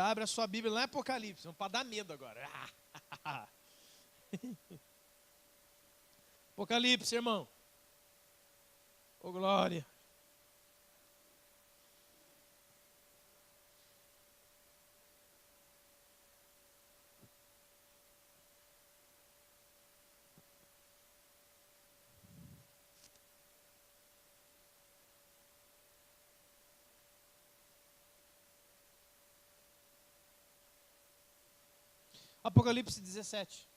Abre a sua Bíblia lá em Apocalipse, para dar medo agora. Apocalipse, irmão. Ô, glória. Apocalipse 17.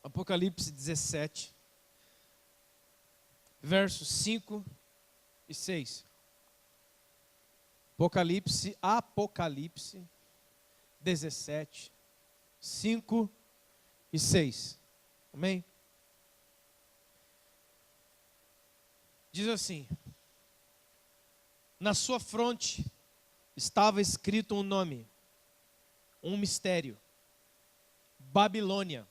Apocalipse 17, versos 5 e 6. Apocalipse 17, 5 e 6. Amém? Diz assim: na sua fronte estava escrito um nome, um mistério: Babilônia,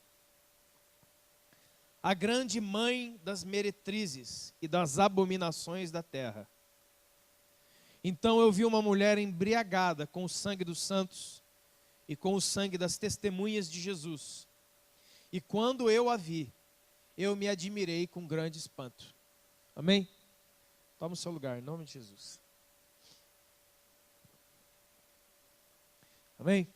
a grande mãe das meretrizes e das abominações da terra. Então eu vi uma mulher embriagada com o sangue dos santos e com o sangue das testemunhas de Jesus. E quando eu a vi, eu me admirei com grande espanto. Amém? Toma o seu lugar, em nome de Jesus. Amém?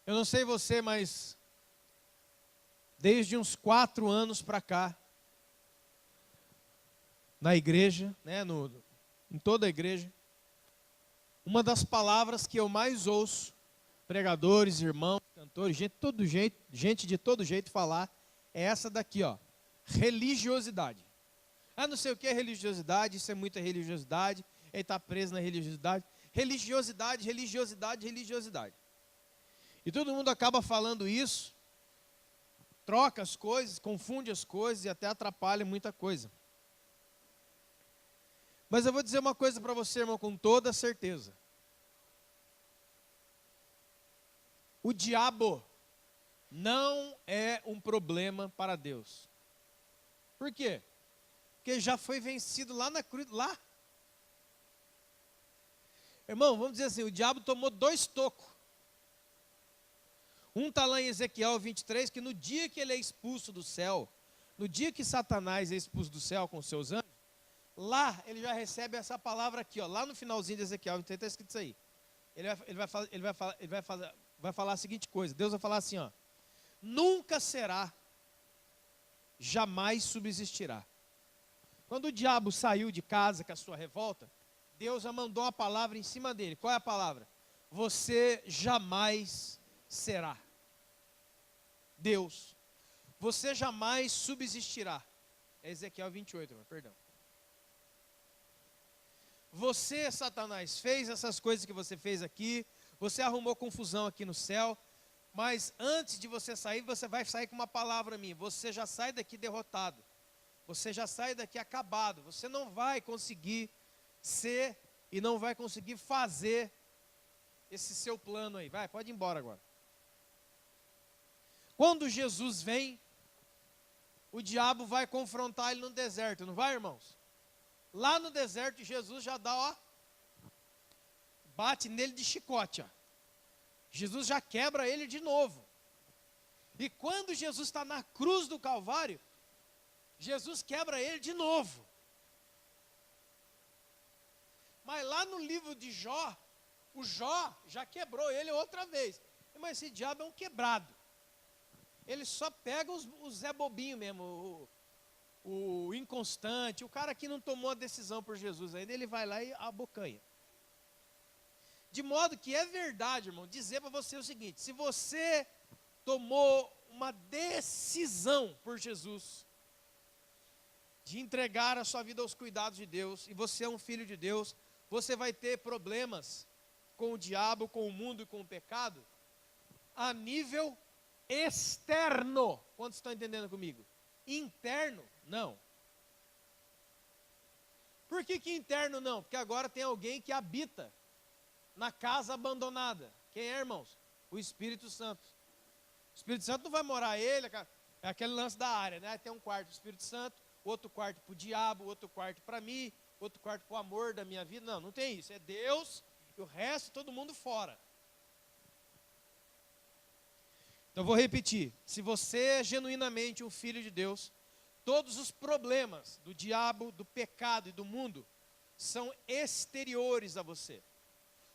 Eu não sei você, mas desde uns 4 anos para cá, na igreja, né, em toda a igreja, uma das palavras que eu mais ouço, pregadores, irmãos, cantores, gente de todo jeito falar, é essa daqui, ó, religiosidade. Ah, não sei o que é religiosidade, isso é muita religiosidade, ele está preso na religiosidade. Religiosidade, religiosidade, religiosidade. E todo mundo acaba falando isso, troca as coisas, confunde as coisas e até atrapalha muita coisa. Mas eu vou dizer uma coisa para você, irmão, com toda certeza. O diabo não é um problema para Deus. Por quê? Porque já foi vencido lá na cruz, lá. Irmão, vamos dizer assim, o diabo tomou 2 tocos. Um está lá em Ezequiel 23, que no dia que ele é expulso do céu, no dia que Satanás é expulso do céu com os seus anjos, lá ele já recebe essa palavra aqui, ó, lá no finalzinho de Ezequiel 23 está escrito isso aí. Vai falar a seguinte coisa, Deus vai falar assim, ó: nunca será, jamais subsistirá. Quando o diabo saiu de casa com a sua revolta, Deus já mandou uma palavra em cima dele. Qual é a palavra? Você jamais será. Deus, você jamais subsistirá. É Ezequiel 28, perdão. Você, Satanás, fez essas coisas que você fez aqui, você arrumou confusão aqui no céu, mas antes de você sair, você vai sair com uma palavra minha. Você já sai daqui derrotado. Você já sai daqui acabado. Você não vai conseguir ser e não vai conseguir fazer esse seu plano aí. Vai, pode ir embora agora. Quando Jesus vem, o diabo vai confrontar ele no deserto, não vai, irmãos? Lá no deserto, Jesus já dá, ó, bate nele de chicote, ó. Jesus já quebra ele de novo. E quando Jesus está na cruz do Calvário, Jesus quebra ele de novo. Mas lá no livro de Jó, o Jó já quebrou ele outra vez. Mas esse diabo é um quebrado. Ele só pega os Zé Bobinho mesmo, o inconstante, o cara que não tomou a decisão por Jesus ainda, ele vai lá e abocanha. De modo que é verdade, irmão, dizer para você o seguinte: se você tomou uma decisão por Jesus, de entregar a sua vida aos cuidados de Deus, e você é um filho de Deus, você vai ter problemas com o diabo, com o mundo e com o pecado, a nível externo. Quantos estão entendendo comigo? Interno, não. Por que interno não? Porque agora tem alguém que habita na casa abandonada. Quem é, irmãos? O Espírito Santo. O Espírito Santo não vai morar ele, é aquele lance da área, né? Tem um quarto para o Espírito Santo, outro quarto para o diabo, outro quarto para mim, outro quarto para o amor da minha vida. Não, não tem isso. É Deus e o resto todo mundo fora. Então vou repetir. Se você é genuinamente um filho de Deus, todos os problemas do diabo, do pecado e do mundo são exteriores a você.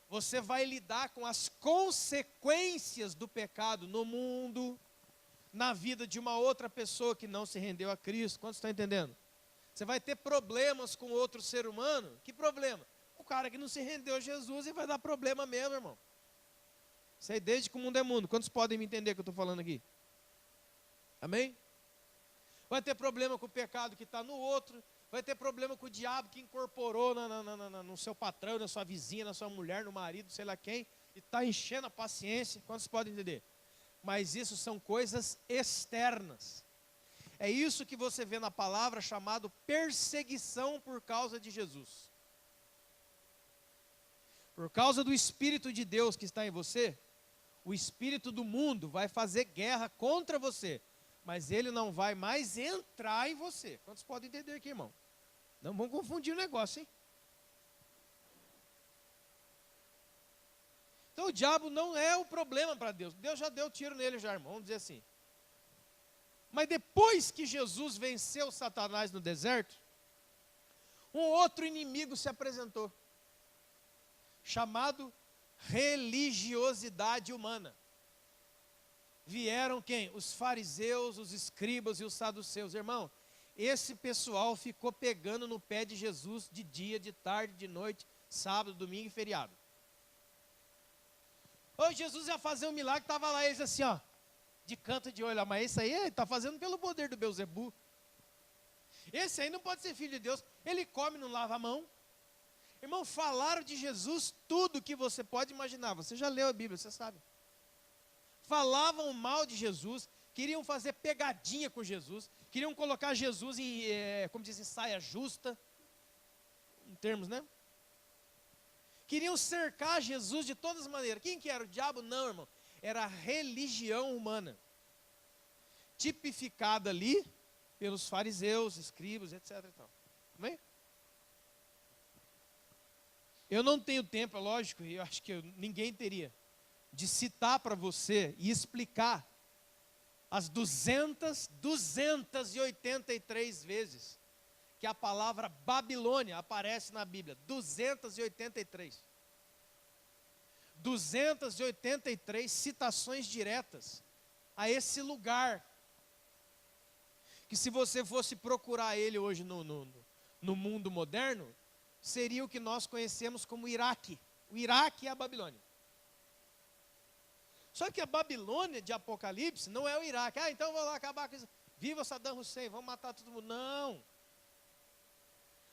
Você vai lidar com as consequências do pecado no mundo, na vida de uma outra pessoa que não se rendeu a Cristo. Quantos estão entendendo? Você vai ter problemas com outro ser humano. Que problema? O cara que não se rendeu a Jesus e vai dar problema mesmo, irmão. Isso aí desde que o mundo é mundo. Quantos podem me entender o que eu estou falando aqui? Amém? Vai ter problema com o pecado que está no outro. Vai ter problema com o diabo que incorporou no seu patrão, na sua vizinha, na sua mulher, no marido, sei lá quem. E está enchendo a paciência. Quantos podem entender? Mas isso são coisas externas. É isso que você vê na palavra chamado perseguição por causa de Jesus. Por causa do Espírito de Deus que está em você, o espírito do mundo vai fazer guerra contra você, mas ele não vai mais entrar em você. Quantos podem entender aqui, irmão? Não vamos confundir o negócio, hein? Então o diabo não é o problema para Deus. Deus já deu tiro nele já, irmão, vamos dizer assim. Mas depois que Jesus venceu Satanás no deserto, um outro inimigo se apresentou, chamado religiosidade humana. Vieram quem? Os fariseus, os escribas e os saduceus. Irmão, esse pessoal ficou pegando no pé de Jesus de dia, de tarde, de noite, sábado, domingo e feriado. Hoje Jesus ia fazer um milagre, estava lá eles assim, ó, de canto de olho, mas esse aí está fazendo pelo poder do Beelzebu. Esse aí não pode ser filho de Deus, ele come, não lava a mão. Irmão, falaram de Jesus tudo que você pode imaginar, você já leu a Bíblia, você sabe. Falavam mal de Jesus, queriam fazer pegadinha com Jesus, queriam colocar Jesus em, como diz, em saia justa, em termos, né? Queriam cercar Jesus de todas as maneiras. Quem que era? O diabo? Não, irmão. Era a religião humana, tipificada ali pelos fariseus, escribas, etc. E tal. Amém? Eu não tenho tempo, é lógico, e eu acho que ninguém teria, de citar para você e explicar as 283 vezes que a palavra Babilônia aparece na Bíblia. 283. 283 citações diretas a esse lugar. Que se você fosse procurar ele hoje no mundo moderno, seria o que nós conhecemos como Iraque. O Iraque é a Babilônia. Só que a Babilônia de Apocalipse não é o Iraque. Ah, então vou lá acabar com isso. Viva Saddam Hussein, vamos matar todo mundo. Não.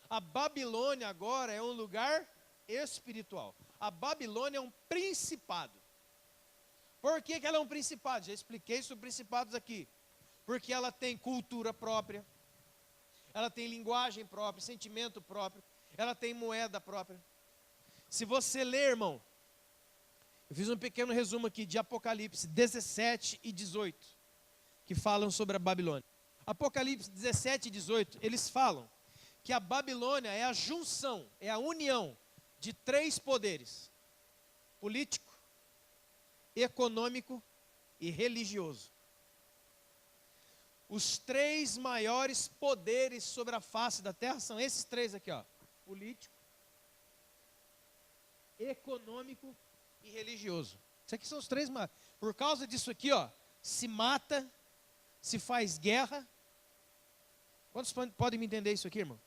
A Babilônia agora é um lugar espiritual. A Babilônia é um principado. Por que ela é um principado? Já expliquei sobre principados aqui. Porque ela tem cultura própria, ela tem linguagem própria, sentimento próprio, ela tem moeda própria. Se você ler, irmão, eu fiz um pequeno resumo aqui de Apocalipse 17 e 18, que falam sobre a Babilônia. Apocalipse 17 e 18, eles falam que a Babilônia é a junção, é a união de 3 poderes: político, econômico e religioso. Os 3 maiores poderes sobre a face da terra são esses 3 aqui, ó: político, econômico e religioso. Isso aqui são os 3 maiores. Por causa disso aqui, ó, se mata, se faz guerra. Quantos podem me entender isso aqui, irmão?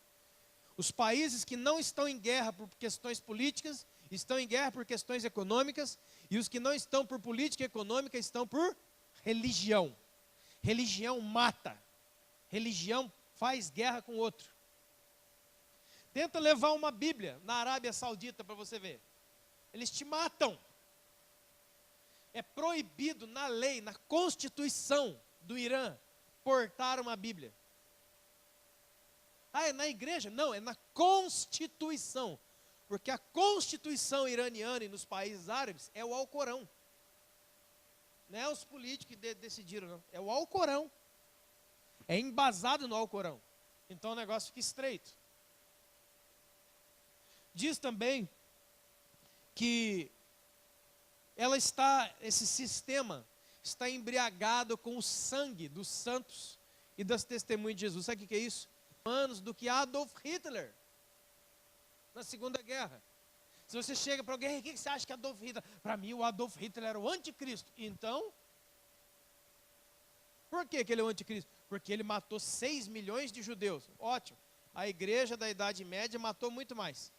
Os países que não estão em guerra por questões políticas, estão em guerra por questões econômicas, e os que não estão por política econômica estão por religião. Religião mata. Religião faz guerra com o outro. Tenta levar uma Bíblia na Arábia Saudita para você ver. Eles te matam. É proibido na lei, na Constituição do Irã, portar uma Bíblia. Ah, é na igreja? Não, é na Constituição. Porque a Constituição iraniana e nos países árabes é o Alcorão. Não é os políticos que decidiram, não. É o Alcorão. É embasado no Alcorão. Então o negócio fica estreito. Diz também que esse sistema está embriagado com o sangue dos santos e das testemunhas de Jesus. Sabe o que é isso? Anos do que Adolf Hitler na Segunda Guerra. Se você chega para alguém, o que você acha que é Adolf Hitler? Para mim, o Adolf Hitler era o anticristo. Então, por que ele é o anticristo? Porque ele matou 6 milhões de judeus. Ótimo. A igreja da Idade Média matou muito mais.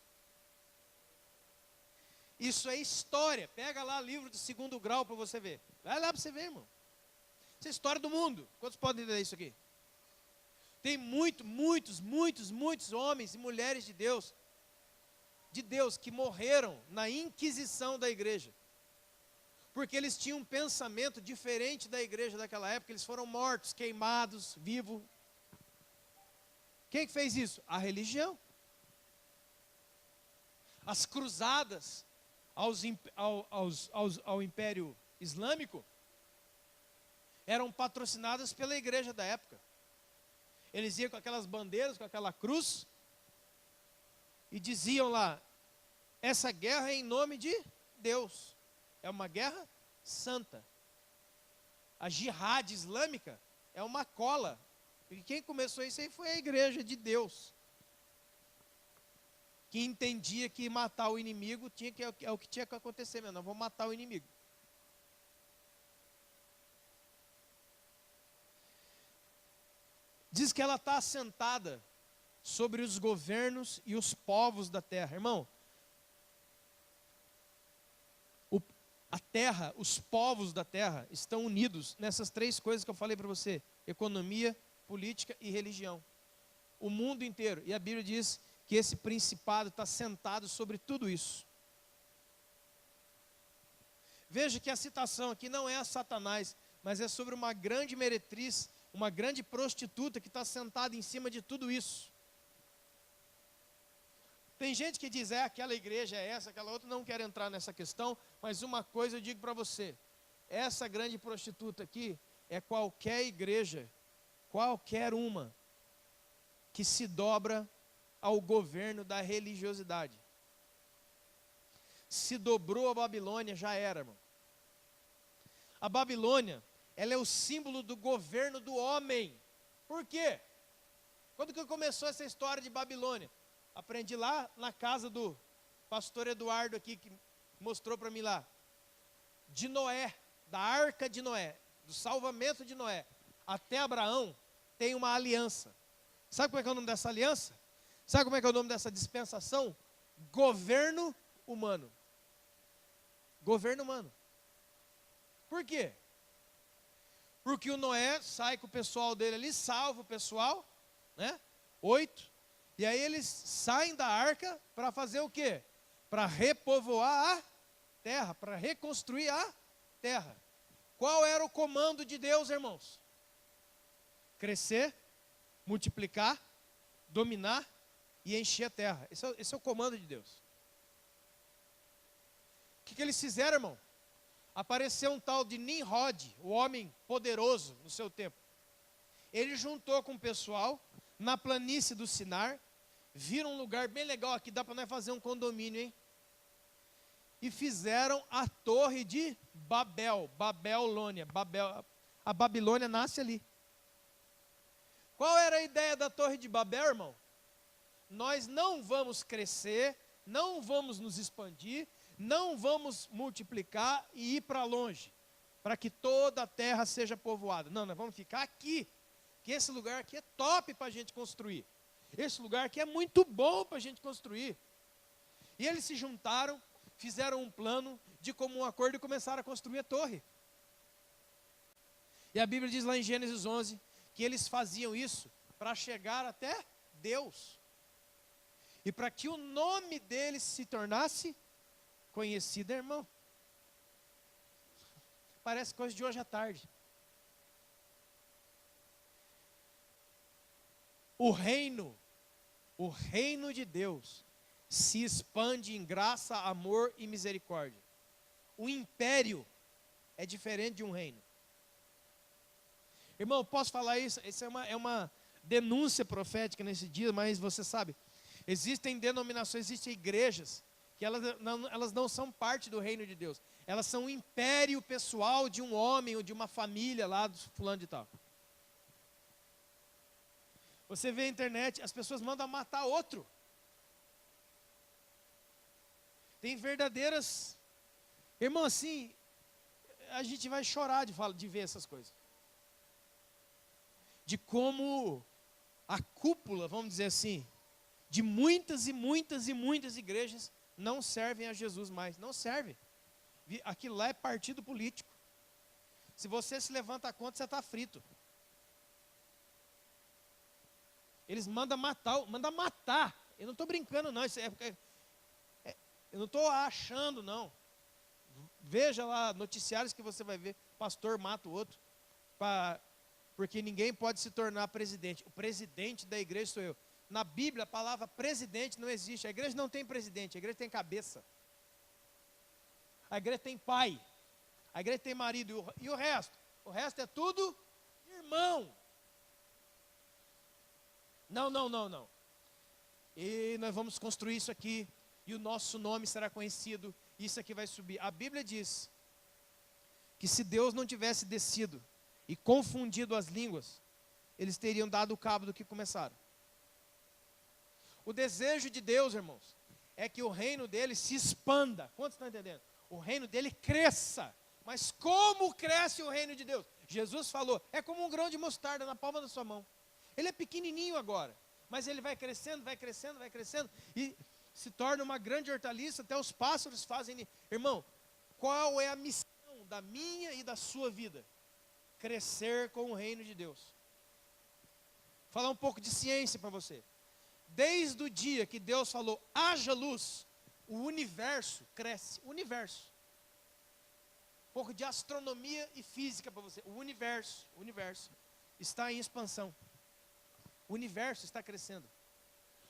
Isso é história. Pega lá livro de 2º grau para você ver. Vai lá para você ver, irmão. Isso é história do mundo. Quantos podem ler isso aqui? Tem muitos homens e mulheres de Deus que morreram na Inquisição da igreja. Porque eles tinham um pensamento diferente da igreja daquela época. Eles foram mortos, queimados, vivos. Quem que fez isso? A religião. As cruzadas ao Império Islâmico eram patrocinadas pela igreja da época. Eles iam com aquelas bandeiras, com aquela cruz, e diziam lá, essa guerra é em nome de Deus. É uma guerra santa. A jihad islâmica é uma cola. E quem começou isso aí foi a igreja de Deus. Que entendia que matar o inimigo é o que tinha que acontecer mesmo. Nós vamos matar o inimigo. Diz que ela está assentada sobre os governos e os povos da terra. Irmão, a terra, os povos da terra estão unidos nessas 3 coisas que eu falei para você. Economia, política e religião. O mundo inteiro. E a Bíblia diz que esse principado está sentado sobre tudo isso. Veja que a citação aqui não é a Satanás, mas é sobre uma grande meretriz, uma grande prostituta que está sentada em cima de tudo isso. Tem gente que diz, aquela igreja é essa, aquela outra, não quero entrar nessa questão, mas uma coisa eu digo para você, essa grande prostituta aqui é qualquer igreja, qualquer uma, que se dobra ao governo da religiosidade. Se dobrou a Babilônia, já era, irmão. A Babilônia, ela é o símbolo do governo do homem. Por quê? Quando que começou essa história de Babilônia? Aprendi lá na casa do pastor Eduardo aqui, que mostrou para mim lá. De Noé, da arca de Noé, do salvamento de Noé, até Abraão, tem uma aliança. Sabe como é que é o nome dessa aliança? Sabe como é que é o nome dessa dispensação? Governo humano. Governo humano. Por quê? Porque o Noé sai com o pessoal dele ali, salva o pessoal, né? 8. E aí eles saem da arca para fazer o quê? Para repovoar a terra, para reconstruir a terra. Qual era o comando de Deus, irmãos? Crescer, multiplicar, dominar e encher a terra. Esse é o comando de Deus. O que eles fizeram, irmão? Apareceu um tal de Nimrod, o homem poderoso no seu tempo. Ele juntou com o pessoal na planície do Sinar, viram um lugar bem legal aqui, dá para nós fazer um condomínio, hein? E fizeram a torre de Babel, Babilônia. A Babilônia nasce ali. Qual era a ideia da torre de Babel, irmão? Nós não vamos crescer, não vamos nos expandir, não vamos multiplicar e ir para longe, para que toda a terra seja povoada. Não, nós vamos ficar aqui, que esse lugar aqui é top para a gente construir. Esse lugar aqui é muito bom para a gente construir. E eles se juntaram, fizeram um plano de comum acordo e começaram a construir a torre. E a Bíblia diz lá em Gênesis 11, que eles faziam isso para chegar até Deus. E para que o nome deles se tornasse conhecido, irmão. Parece coisa de hoje à tarde. O reino O reino de Deus se expande em graça, amor e misericórdia. O império é diferente de um reino. Irmão, eu posso falar isso? Isso é uma denúncia profética nesse dia, mas você sabe, existem denominações, existem igrejas, que elas não são parte do reino de Deus. Elas são o império pessoal de um homem ou de uma família lá do fulano de tal. Você vê a internet, as pessoas mandam matar outro. Tem verdadeiras... Irmão, assim, a gente vai chorar de ver essas coisas. De como a cúpula, vamos dizer assim, de muitas e muitas e muitas igrejas não servem a Jesus mais. Não serve. Aquilo lá é partido político. Se você se levanta a conta, você está frito. Eles mandam matar. Eu não estou brincando, não. Eu não estou achando, não. Veja lá noticiários que você vai ver. Pastor mata o outro. Porque ninguém pode se tornar presidente. O presidente da igreja sou eu. Na Bíblia, a palavra presidente não existe. A igreja não tem presidente, a igreja tem cabeça. A igreja tem pai. A igreja tem marido. E o resto? O resto é tudo irmão. Não. E nós vamos construir isso aqui. E o nosso nome será conhecido. Isso aqui vai subir. A Bíblia diz que se Deus não tivesse descido e confundido as línguas, eles teriam dado cabo do que começaram. O desejo de Deus, irmãos, é que o reino dele se expanda. Quantos estão entendendo? O reino dele cresça. Mas como cresce o reino de Deus? Jesus falou, é como um grão de mostarda na palma da sua mão. Ele é pequenininho agora, mas ele vai crescendo, vai crescendo, vai crescendo, e se torna uma grande hortaliça, até os pássaros fazem. Irmão, qual é a missão da minha e da sua vida? Crescer com o reino de Deus. Vou falar um pouco de ciência para você. Desde o dia que Deus falou, haja luz, o universo cresce. O universo. Um pouco de astronomia e física para você. O universo está em expansão. O universo está crescendo.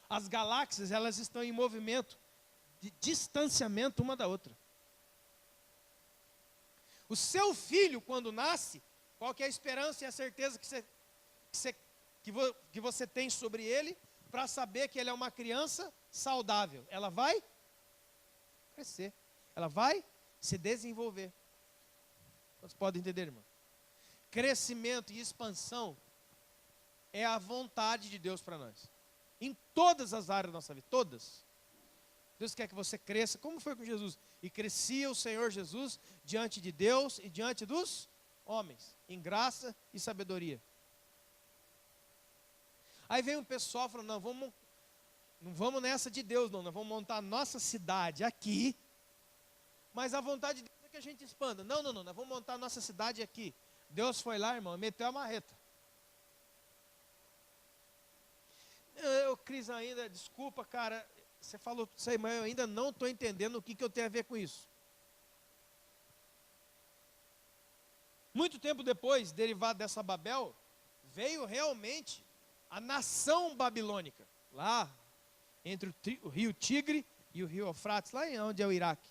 As galáxias, elas estão em movimento de distanciamento uma da outra. O seu filho, quando nasce, qual que é a esperança e a certeza que você tem sobre ele, para saber que ele é uma criança saudável? Ela vai crescer. Ela vai se desenvolver. Vocês podem entender, irmão? Crescimento e expansão é a vontade de Deus para nós. Em todas as áreas da nossa vida, todas. Deus quer que você cresça, como foi com Jesus. E crescia o Senhor Jesus diante de Deus e diante dos homens, em graça e sabedoria. Aí vem um pessoal falando, não vamos nessa de Deus, não. Nós vamos montar a nossa cidade aqui, mas a vontade de Deus é que a gente expanda. Não, nós vamos montar a nossa cidade aqui. Deus foi lá, irmão, meteu a marreta. Cris, ainda, desculpa, cara, você falou isso aí, mas eu ainda não estou entendendo o que eu tenho a ver com isso. Muito tempo depois, derivado dessa Babel, veio realmente a nação babilônica, lá entre o rio Tigre e o rio Eufrates, lá onde é o Iraque.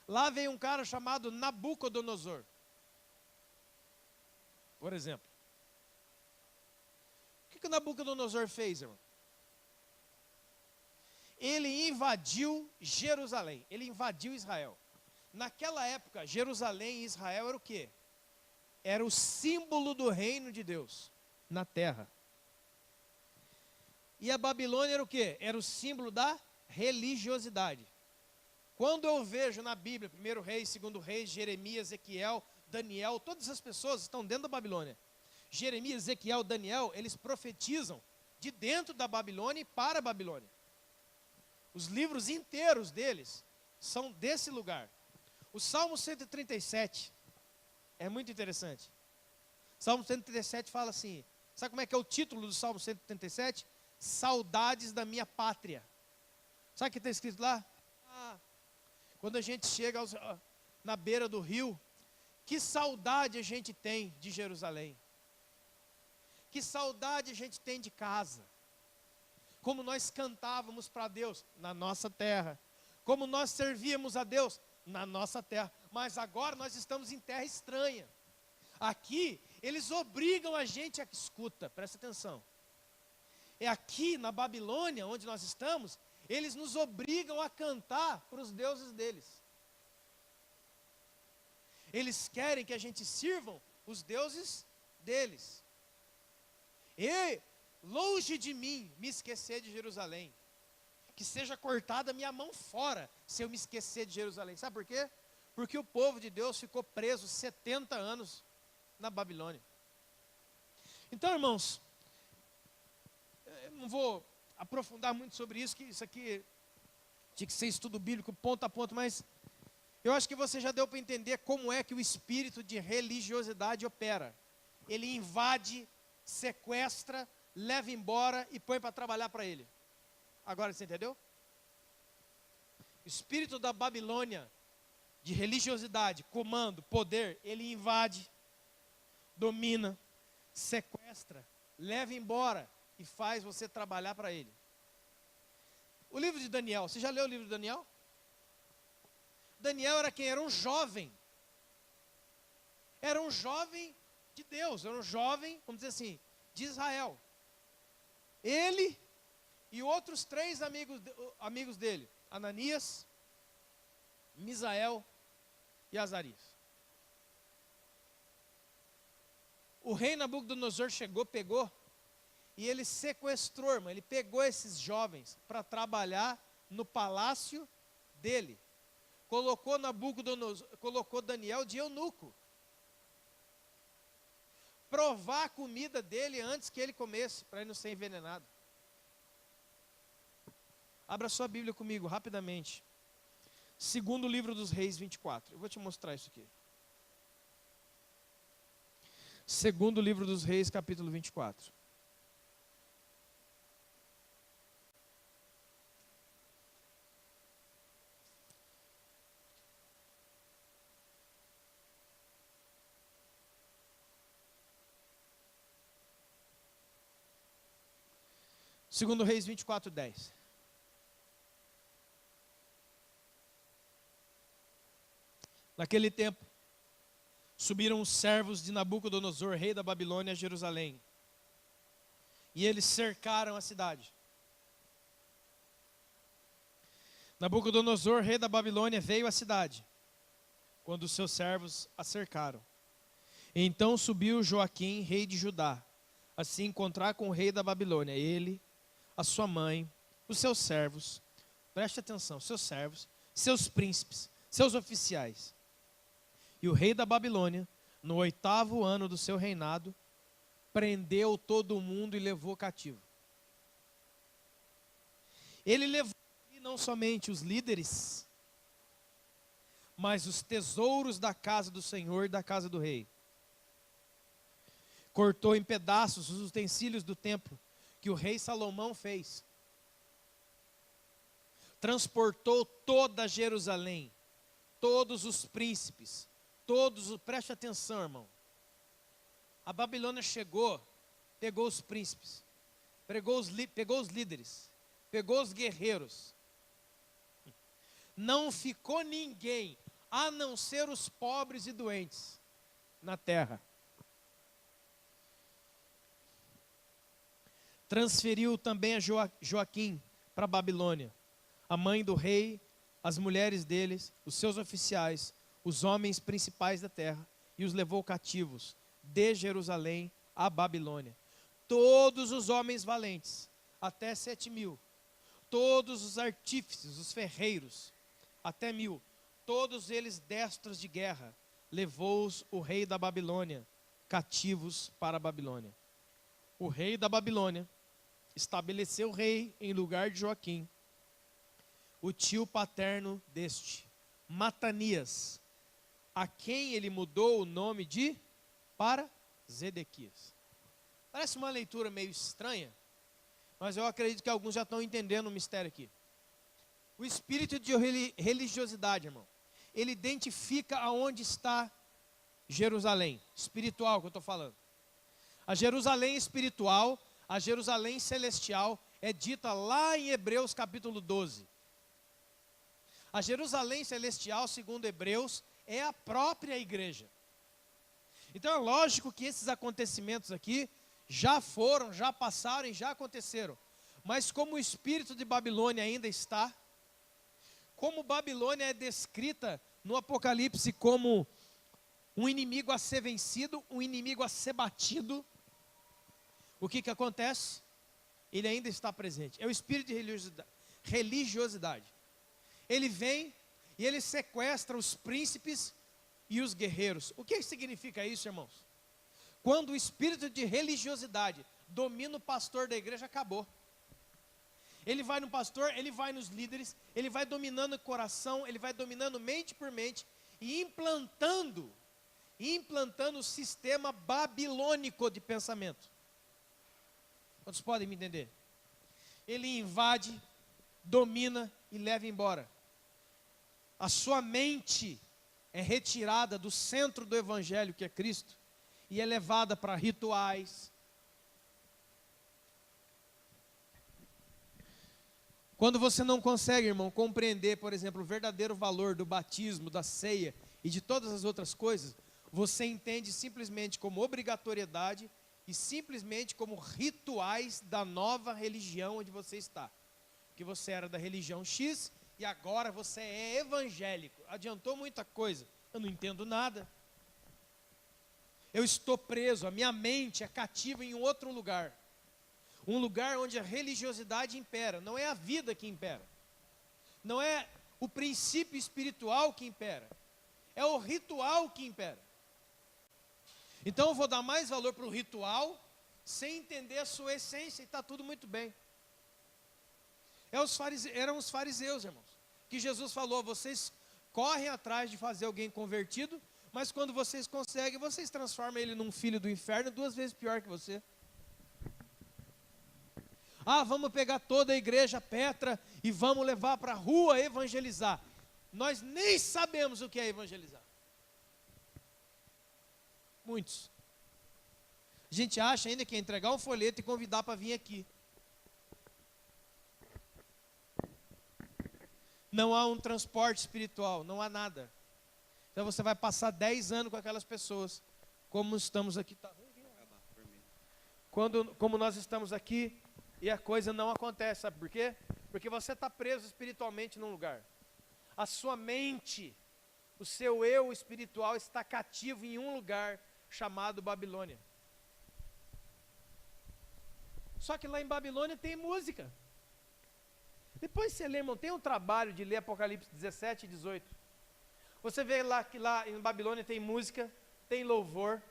Lá veio um cara chamado Nabucodonosor, por exemplo. O que o Nabucodonosor fez, irmão? Ele invadiu Jerusalém, ele invadiu Israel. Naquela época, Jerusalém e Israel era o quê? Era o símbolo do reino de Deus na terra. E a Babilônia era o quê? Era o símbolo da religiosidade. Quando eu vejo na Bíblia, 1 Reis, 2 Reis, Jeremias, Ezequiel, Daniel, todas essas pessoas estão dentro da Babilônia. Jeremias, Ezequiel, Daniel, eles profetizam de dentro da Babilônia e para a Babilônia. Os livros inteiros deles são desse lugar. O Salmo 137 é muito interessante. Salmo 137 fala assim, sabe como é que é o título do Salmo 137? Saudades da minha pátria. Sabe o que está escrito lá? Quando a gente chega na beira do rio, que saudade a gente tem de Jerusalém. Que saudade a gente tem de casa. como nós cantávamos para Deus na nossa terra, como nós servíamos a Deus na nossa terra. Mas agora nós estamos em terra estranha. Aqui, eles obrigam a gente a escuta, presta atenção. É aqui na Babilônia, onde nós estamos, eles nos obrigam a cantar para os deuses deles. Eles querem que a gente sirvam os deuses deles. E longe de mim me esquecer de Jerusalém. Que seja cortada minha mão fora se eu me esquecer de Jerusalém. Sabe por quê? Porque o povo de Deus ficou preso 70 anos na Babilônia. Então, irmãos, eu não vou aprofundar muito sobre isso, que isso aqui tinha que ser estudo bíblico ponto a ponto, mas eu acho que você já deu para entender como é que o espírito de religiosidade opera. Ele invade, sequestra, leva embora e põe para trabalhar para ele. Agora você entendeu? O espírito da Babilônia, de religiosidade, comando, poder, ele invade, domina, sequestra, leva embora e faz você trabalhar para ele. O livro de Daniel, você já leu o livro de Daniel? Daniel era quem? Era um jovem. Era um jovem de Deus, era um jovem, vamos dizer assim, de Israel. Ele e outros 3 amigos dele, Ananias, Misael e Azarias. O rei Nabucodonosor chegou, pegou, e ele sequestrou, irmão, ele pegou esses jovens para trabalhar no palácio dele. Colocou Daniel de eunuco. Provar a comida dele antes que ele comesse, para ele não ser envenenado. Abra sua Bíblia comigo, rapidamente. Segundo livro dos Reis 24. Eu vou te mostrar isso aqui. Segundo livro dos Reis, capítulo 24. Segundo Reis 24, 10. Naquele tempo, subiram os servos de Nabucodonosor, rei da Babilônia, a Jerusalém. E eles cercaram a cidade. Nabucodonosor, rei da Babilônia, veio à cidade, quando os seus servos a cercaram. Então subiu Joaquim, rei de Judá, a se encontrar com o rei da Babilônia. Ele, a sua mãe, os seus servos, preste atenção, seus servos, seus príncipes, seus oficiais. E o rei da Babilônia, no 8º ano do seu reinado, prendeu todo mundo e levou cativo. Ele levou não somente os líderes, mas os tesouros da casa do Senhor e da casa do rei. Cortou em pedaços os utensílios do templo que o rei Salomão fez. Transportou toda Jerusalém, todos os príncipes, preste atenção, irmão. A Babilônia chegou, pegou os príncipes, pegou os líderes, pegou os guerreiros. Não ficou ninguém, a não ser os pobres e doentes, na terra. Transferiu também a Joaquim para a Babilônia, a mãe do rei, as mulheres deles, os seus oficiais, os homens principais da terra, e os levou cativos de Jerusalém à Babilônia. Todos os homens valentes, até 7.000, todos os artífices, os ferreiros, até 1.000, todos eles destros de guerra, levou-os o rei da Babilônia, cativos para a Babilônia. O rei da Babilônia estabeleceu o rei em lugar de Joaquim, o tio paterno deste, Matanias, a quem ele mudou o nome para Zedequias. Parece uma leitura meio estranha, mas eu acredito que alguns já estão entendendo o mistério aqui. O espírito de religiosidade, irmão, ele identifica aonde está Jerusalém, espiritual que eu estou falando. A Jerusalém espiritual, a Jerusalém celestial, é dita lá em Hebreus capítulo 12. A Jerusalém celestial, segundo Hebreus, é a própria igreja. Então é lógico que esses acontecimentos aqui já foram, já passaram e já aconteceram. Mas como o espírito de Babilônia ainda está, como Babilônia é descrita no Apocalipse como um inimigo a ser vencido, um inimigo a ser batido, o que acontece? Ele ainda está presente. É o espírito de religiosidade. Ele vem e ele sequestra os príncipes e os guerreiros. O que significa isso, irmãos? Quando o espírito de religiosidade domina o pastor da igreja, acabou. Ele vai no pastor, ele vai nos líderes, ele vai dominando o coração, ele vai dominando mente por mente e implantando o sistema babilônico de pensamento. Quantos podem me entender? Ele invade, domina e leva embora. A sua mente é retirada do centro do evangelho, que é Cristo, e é levada para rituais. Quando você não consegue, irmão, compreender, por exemplo, o verdadeiro valor do batismo, da ceia e de todas as outras coisas, você entende simplesmente como obrigatoriedade e simplesmente como rituais da nova religião onde você está. Que você era da religião X e agora você é evangélico. Adiantou muita coisa. Eu não entendo nada. Eu estou preso, a minha mente é cativa em um outro lugar. Um lugar onde a religiosidade impera. Não é a vida que impera. Não é o princípio espiritual que impera. É o ritual que impera. Então eu vou dar mais valor para o ritual, sem entender a sua essência, e está tudo muito bem. Eram os fariseus, irmãos, que Jesus falou: vocês correm atrás de fazer alguém convertido, mas quando vocês conseguem, vocês transformam ele num filho do inferno 2 vezes pior que você. Ah, vamos pegar toda a igreja Petra e vamos levar para a rua evangelizar. Nós nem sabemos o que é evangelizar. Muitos. A gente acha ainda que é entregar um folheto e convidar para vir aqui. Não há um transporte espiritual, não há nada. Então você vai passar 10 anos com aquelas pessoas, como estamos aqui. Como nós estamos aqui e a coisa não acontece, sabe por quê? Porque você está preso espiritualmente num lugar. A sua mente, o seu eu espiritual está cativo em um lugar chamado Babilônia. Só que lá em Babilônia tem música. Depois você lê, irmão, tem um trabalho de ler Apocalipse 17 e 18. Você vê lá que lá em Babilônia tem música, tem louvor,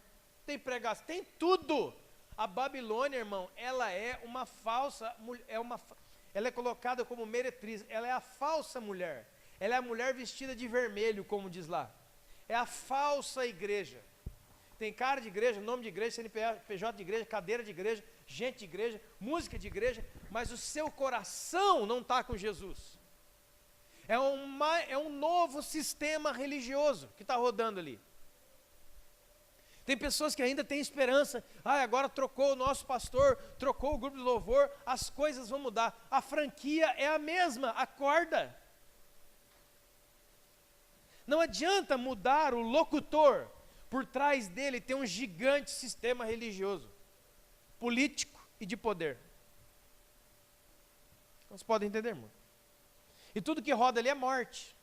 tem pregação, tem tudo. A Babilônia, irmão, ela é uma falsa, ela é colocada como meretriz, ela é a falsa mulher. Ela é a mulher vestida de vermelho, como diz lá. É a falsa igreja. Tem cara de igreja, nome de igreja, CNPJ de igreja, cadeira de igreja, gente de igreja, música de igreja, mas o seu coração não está com Jesus. É um novo sistema religioso que está rodando ali. Tem pessoas que ainda têm esperança. Ah, agora trocou o nosso pastor, trocou o grupo de louvor, as coisas vão mudar. A franquia é a mesma, acorda. Não adianta mudar o locutor. Por trás dele tem um gigante sistema religioso, político e de poder. Vocês podem entender, irmão? E tudo que roda ali é morte.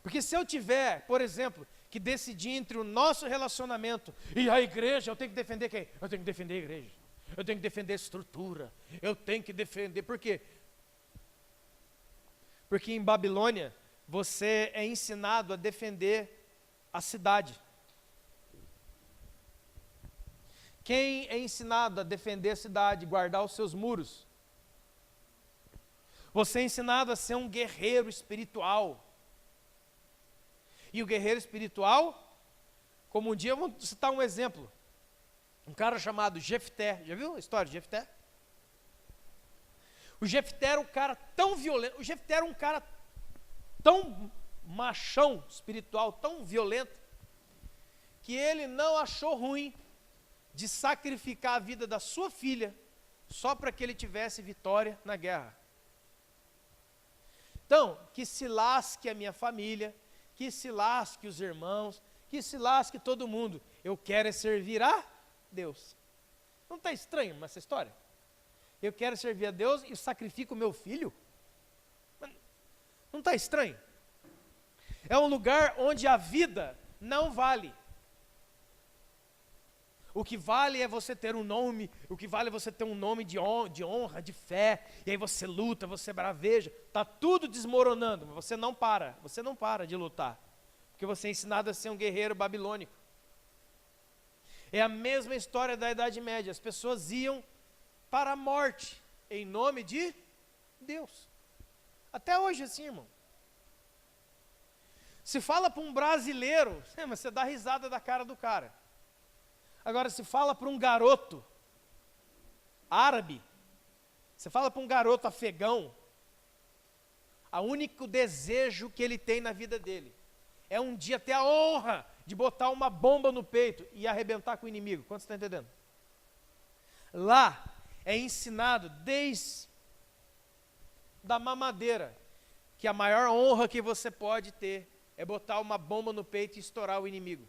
Porque se eu tiver, por exemplo, que decidir entre o nosso relacionamento e a igreja, eu tenho que defender quem? Eu tenho que defender a igreja. Eu tenho que defender a estrutura. Eu tenho que defender. Por quê? Porque em Babilônia, você é ensinado a defender a cidade. Quem é ensinado a defender a cidade, guardar os seus muros? Você é ensinado a ser um guerreiro espiritual. E o guerreiro espiritual, como um dia, vamos citar um exemplo. Um cara chamado Jefté. Já viu a história de Jefté? O Jefté era um cara tão violento. O Jefté era um cara tão machão espiritual, tão violento, que ele não achou ruim de sacrificar a vida da sua filha só para que ele tivesse vitória na guerra. Então, que se lasque a minha família, que se lasque os irmãos, que se lasque todo mundo. Eu quero é servir a Deus. Não está estranho essa história? Eu quero servir a Deus e sacrifico o meu filho? Não está estranho? É um lugar onde a vida não vale. O que vale é você ter um nome, o que vale é você ter um nome de honra, de fé, e aí você luta, você braveja, está tudo desmoronando, mas você não para de lutar, porque você é ensinado a ser um guerreiro babilônico. É a mesma história da Idade Média, as pessoas iam para a morte, em nome de Deus. Até hoje assim, irmão. Se fala para um brasileiro, mas você dá risada da cara do cara. Agora, se fala para um garoto árabe, você fala para um garoto afegão, o único desejo que ele tem na vida dele é um dia ter a honra de botar uma bomba no peito e arrebentar com o inimigo. Quanto você está entendendo? Lá é ensinado desde da mamadeira que a maior honra que você pode ter é botar uma bomba no peito e estourar o inimigo.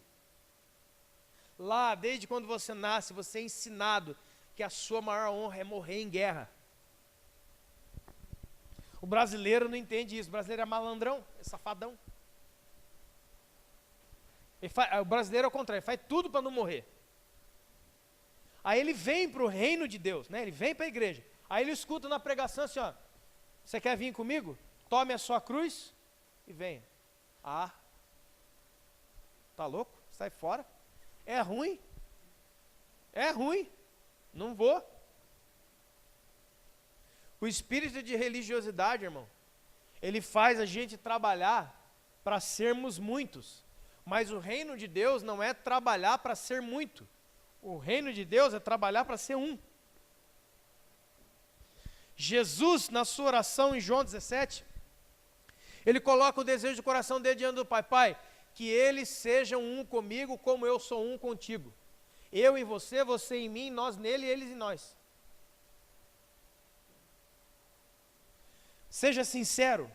Lá, desde quando você nasce, você é ensinado que a sua maior honra é morrer em guerra. O brasileiro não entende isso. O brasileiro é malandrão, é safadão. O brasileiro é o contrário, ele faz tudo para não morrer. Aí ele vem para o reino de Deus, né? Ele vem para a igreja. Aí ele escuta na pregação assim, ó, você quer vir comigo? Tome a sua cruz e venha. Ah, tá louco? Sai fora. É ruim, não vou. O espírito de religiosidade, irmão, ele faz a gente trabalhar para sermos muitos, mas o reino de Deus não é trabalhar para ser muito, o reino de Deus é trabalhar para ser um. Jesus, na sua oração em João 17, ele coloca o desejo do coração dele diante do Pai. Pai, que eles sejam um comigo, como eu sou um contigo. Eu em você, você em mim, nós nele, eles em nós. Seja sincero.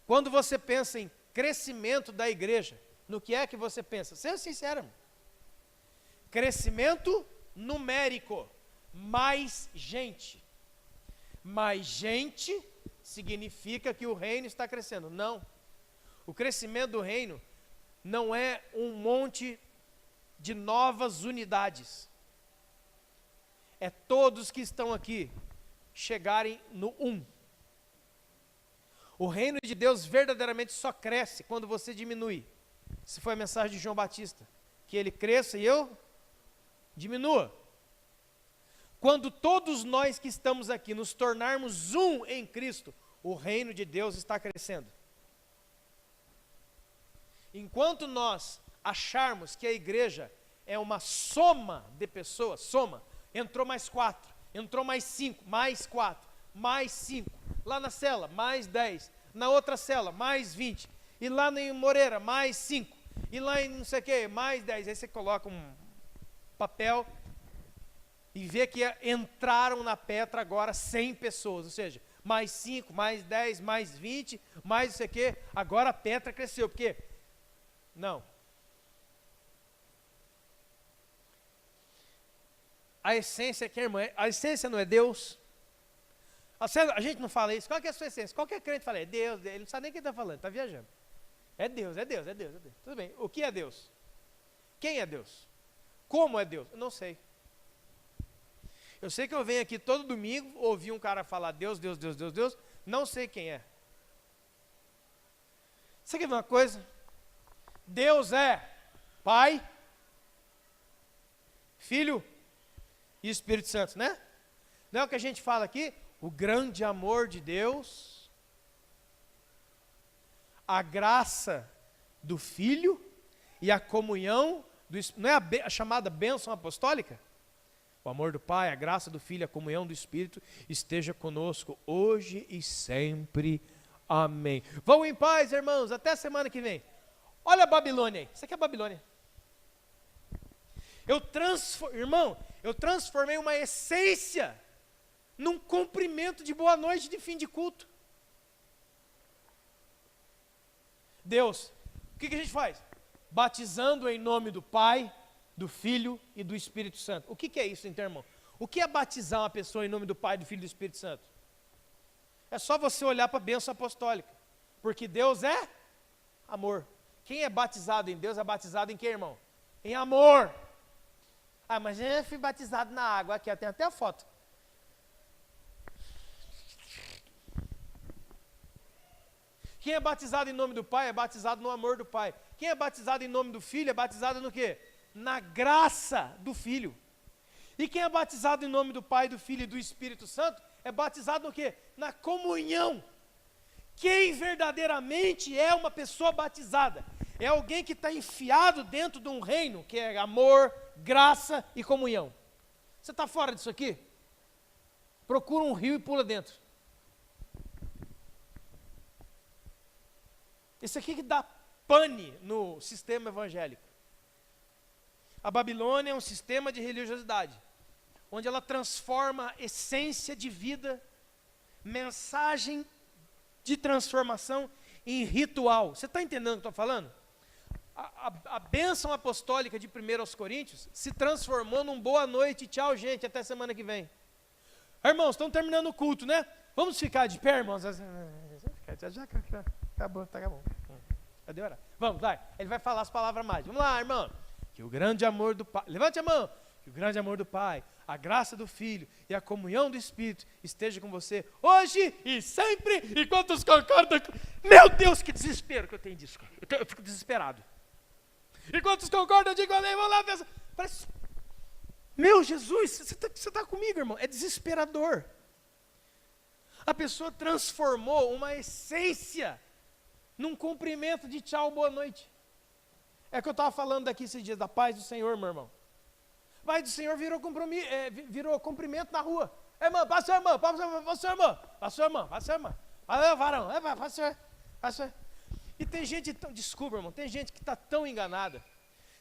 Quando você pensa em crescimento da igreja, no que é que você pensa? Seja sincero, irmão. Crescimento numérico. Mais gente. Mais gente significa que o reino está crescendo. Não. O crescimento do reino não é um monte de novas unidades. É todos que estão aqui chegarem no um. O reino de Deus verdadeiramente só cresce quando você diminui. Essa foi a mensagem de João Batista. Que ele cresça e eu diminua. Quando todos nós que estamos aqui nos tornarmos um em Cristo, o reino de Deus está crescendo. Enquanto nós acharmos que a igreja é uma soma de pessoas, entrou mais 4, entrou mais 5, mais 4, mais 5, lá na cela, mais 10, na outra cela, mais 20, e lá em Moreira, mais 5, e lá em não sei o que, mais 10, aí você coloca um papel e vê que entraram na Petra agora 100 pessoas, ou seja, mais 5, mais 10, mais 20, mais não sei o que, agora a Petra cresceu, porque não. A essência é que, irmã, a essência não é Deus. A gente não fala isso. Qual que é a sua essência? Qualquer crente fala, é Deus, ele não sabe nem quem está falando, está viajando. É Deus, é Deus, é Deus, é Deus. Tudo bem, o que é Deus? Quem é Deus? Como é Deus? Eu não sei. Eu sei que eu venho aqui todo domingo, ouvi um cara falar Deus, Deus, Deus, Deus, Deus, não sei quem é. Você quer ver uma coisa? Deus é Pai, Filho e Espírito Santo, né? Não é o que a gente fala aqui? O grande amor de Deus, a graça do Filho e a comunhão do Espírito. Não é a chamada bênção apostólica? O amor do Pai, a graça do Filho, a comunhão do Espírito esteja conosco hoje e sempre. Amém. Vão em paz, irmãos, até semana que vem. Olha a Babilônia aí. Isso aqui é a Babilônia. Irmão, eu transformei uma essência num cumprimento de boa noite de fim de culto. Deus, o que a gente faz? Batizando em nome do Pai, do Filho e do Espírito Santo. O que é isso, então, irmão? O que é batizar uma pessoa em nome do Pai, do Filho e do Espírito Santo? É só você olhar para a bênção apostólica, porque Deus é amor. Quem é batizado em Deus é batizado em quê, irmão? Em amor. Ah, mas eu fui batizado na água, aqui, tem até a foto. Quem é batizado em nome do Pai é batizado no amor do Pai. Quem é batizado em nome do Filho é batizado no quê? Na graça do Filho. E quem é batizado em nome do Pai, do Filho e do Espírito Santo é batizado no quê? Na comunhão. Quem verdadeiramente é uma pessoa batizada? É alguém que está enfiado dentro de um reino que é amor, graça e comunhão. Você está fora disso aqui? Procura um rio e pula dentro. Isso aqui que dá pane no sistema evangélico. A Babilônia é um sistema de religiosidade, onde ela transforma essência de vida, mensagem de transformação em ritual. Você está entendendo o que eu estou falando? A bênção apostólica de 1 aos Coríntios se transformou num boa noite, tchau gente, até semana que vem. Irmãos, estão terminando o culto, né? Vamos ficar de pé, irmãos? Já acabou, tá bom. Cadê a hora? Vamos, vai. Ele vai falar as palavras mágicas. Vamos lá, irmão. Que o grande amor do Pai, levante a mão. Que o grande amor do Pai, a graça do Filho e a comunhão do Espírito esteja com você hoje e sempre. E quantos concordam? Meu Deus, que desespero que eu tenho disso. Eu fico desesperado. E quantos concordam? Eu digo amém, vamos lá. Parece... Meu Jesus, você está comigo, irmão? É desesperador. A pessoa transformou uma essência num cumprimento de tchau, boa noite. É que eu estava falando daqui esses dias, da paz do Senhor, meu irmão. Paz do Senhor virou cumprimento na rua. Irmão, passa, irmão, passa, irmão, passa, irmão, passa, irmão. Valeu, varão, passa. E tem gente, desculpa, irmão, tem gente que está tão enganada.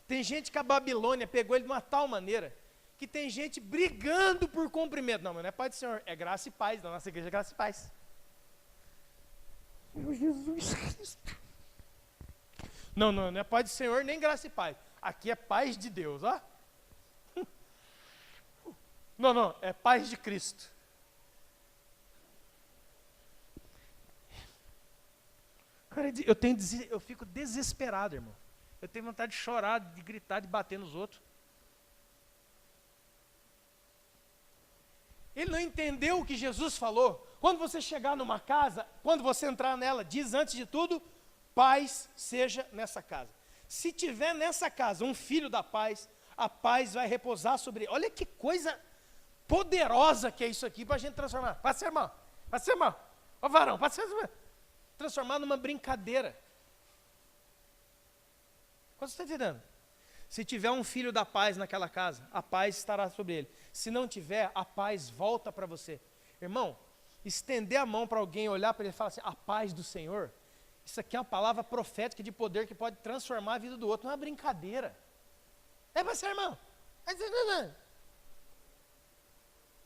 Tem gente que a Babilônia pegou ele de uma tal maneira, que tem gente brigando por cumprimento. Não, mas não é paz do Senhor, é graça e paz, da nossa igreja é graça e paz. Meu Jesus Cristo. Não é paz do Senhor, nem graça e paz. Aqui é paz de Deus, ó. Não, é paz de Cristo. Cara, eu fico desesperado, irmão. Eu tenho vontade de chorar, de gritar, de bater nos outros. Ele não entendeu o que Jesus falou. Quando você chegar numa casa, quando você entrar nela, diz antes de tudo, paz seja nessa casa. Se tiver nessa casa um filho da paz, a paz vai repousar sobre ele. Olha que coisa poderosa que é isso aqui para a gente transformar. Passa, irmão. Ó varão, passa, irmão. Transformar numa brincadeira. Qual você está entendendo? Se tiver um filho da paz naquela casa, a paz estará sobre ele. Se não tiver, a paz volta para você. Irmão, estender a mão para alguém, olhar para ele e falar assim, a paz do Senhor, isso aqui é uma palavra profética de poder que pode transformar a vida do outro. Não é uma brincadeira. É para ser, irmão. Qual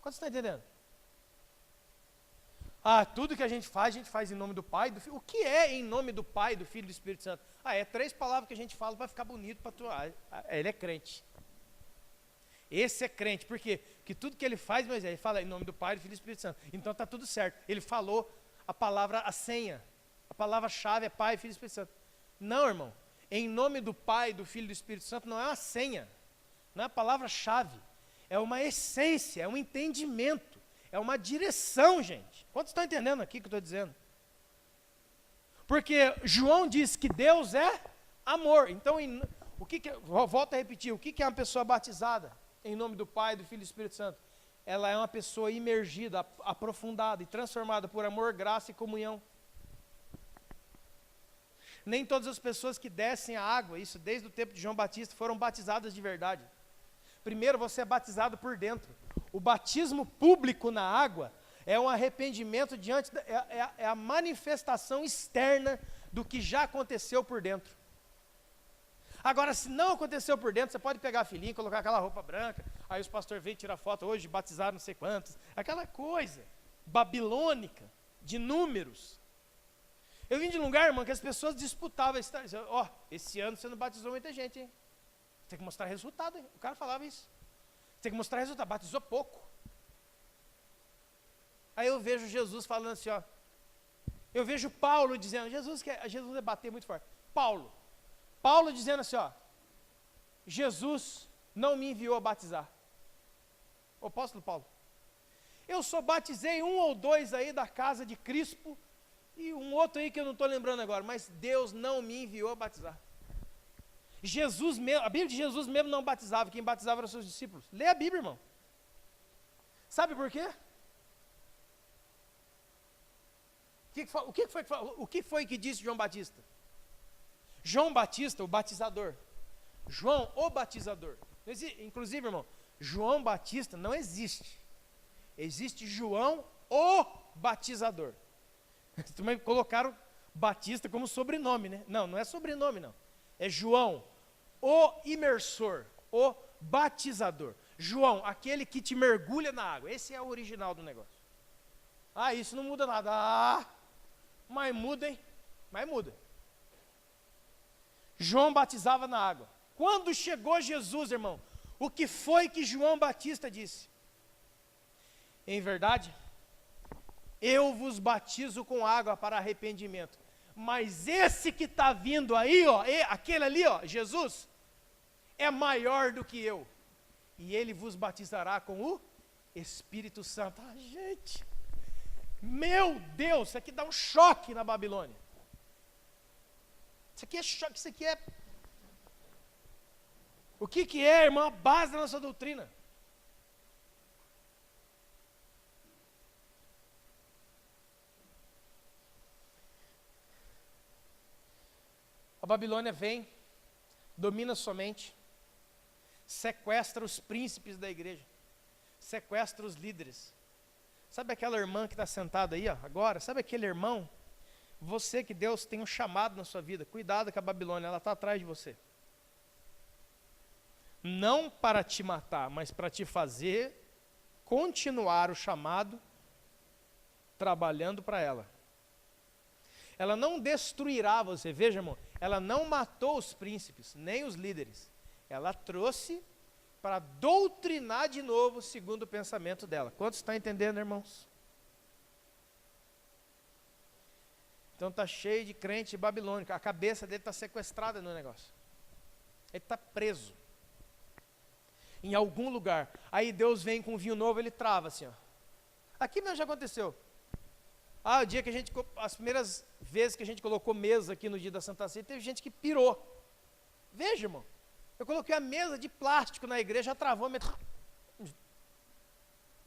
você está entendendo? Ah, tudo que a gente faz em nome do Pai, do Filho. O que é em nome do Pai, do Filho e do Espírito Santo? Ah, é 3 palavras que a gente fala para ficar bonito para tu. Ele é crente. Esse é crente, por quê? Porque tudo que ele faz, Moisés, ele fala em nome do Pai, do Filho e do Espírito Santo. Então está tudo certo. Ele falou a palavra, a senha. A palavra-chave é Pai, Filho e Espírito Santo. Não, irmão. Em nome do Pai, do Filho e do Espírito Santo não é uma senha. Não é a palavra-chave. É uma essência, é um entendimento. É uma direção, gente. Quantos estão entendendo aqui o que eu estou dizendo? Porque João diz que Deus é amor. Então, volto a repetir, o que é uma pessoa batizada em nome do Pai, do Filho e do Espírito Santo? Ela é uma pessoa imergida, aprofundada e transformada por amor, graça e comunhão. Nem todas as pessoas que descem a água, isso desde o tempo de João Batista, foram batizadas de verdade. Primeiro você é batizado por dentro. O batismo público na água é um arrependimento diante, é a manifestação externa do que já aconteceu por dentro. Agora, se não aconteceu por dentro, você pode pegar a filhinha, colocar aquela roupa branca, Aí os pastores veio tirar foto, hoje batizaram não sei quantos. Aquela coisa babilônica, de números. Eu vim de um lugar, irmão, que as pessoas disputavam. Ó, esse ano você não batizou muita gente, hein? Tem que mostrar resultado, hein? O cara falava isso. Tem que mostrar resultado, batizou pouco. Aí eu vejo Jesus falando assim, ó. Eu vejo Paulo dizendo, Jesus é bater muito forte. Paulo dizendo assim, ó. Jesus não me enviou a batizar. O apóstolo Paulo. Eu só batizei um ou dois aí da casa de Crispo e um outro aí que eu não estou lembrando agora, mas Deus não me enviou a batizar. Jesus mesmo, a Bíblia de Jesus mesmo não batizava, quem batizava eram os seus discípulos. Lê a Bíblia, irmão. Sabe por quê? O que foi que disse João Batista? João Batista, o batizador. João, o batizador. Inclusive, irmão, João Batista não existe. Existe João, o batizador. Também colocaram Batista como sobrenome, né? Não, não é sobrenome, não. É João, o imersor, o batizador. João, aquele que te mergulha na água. Esse é o original do negócio. Ah, isso não muda nada. Ah, mas muda, hein? Mas muda. João batizava na água. Quando chegou Jesus, irmão, o que foi que João Batista disse? Em verdade, eu vos batizo com água para arrependimento. Mas esse que está vindo aí, ó, aquele ali, ó, Jesus, é maior do que eu. E ele vos batizará com o Espírito Santo. Ah, gente, meu Deus, isso aqui dá um choque na Babilônia. Isso aqui é choque, isso aqui é... O que é, irmão, a base da nossa doutrina? A Babilônia vem, domina sua mente, sequestra os príncipes da igreja, sequestra os líderes. Sabe aquela irmã que está sentada aí, ó, agora? Sabe aquele irmão? Você que Deus tem um chamado na sua vida, cuidado com a Babilônia, ela está atrás de você. Não para te matar, mas para te fazer continuar o chamado, trabalhando para ela. Ela não destruirá você, veja, irmão, ela não matou os príncipes, nem os líderes. Ela trouxe para doutrinar de novo, segundo o pensamento dela. Quantos estão entendendo, irmãos? Então está cheio de crente babilônico, a cabeça dele está sequestrada no negócio. Ele está preso em algum lugar. Aí Deus vem com vinho novo, ele trava assim, ó. Aqui mesmo já aconteceu. Ah, o dia que a gente, as primeiras vezes que a gente colocou mesa aqui no dia da Santa Ceia, teve gente que pirou. Veja, irmão, eu coloquei a mesa de plástico na igreja, já travou.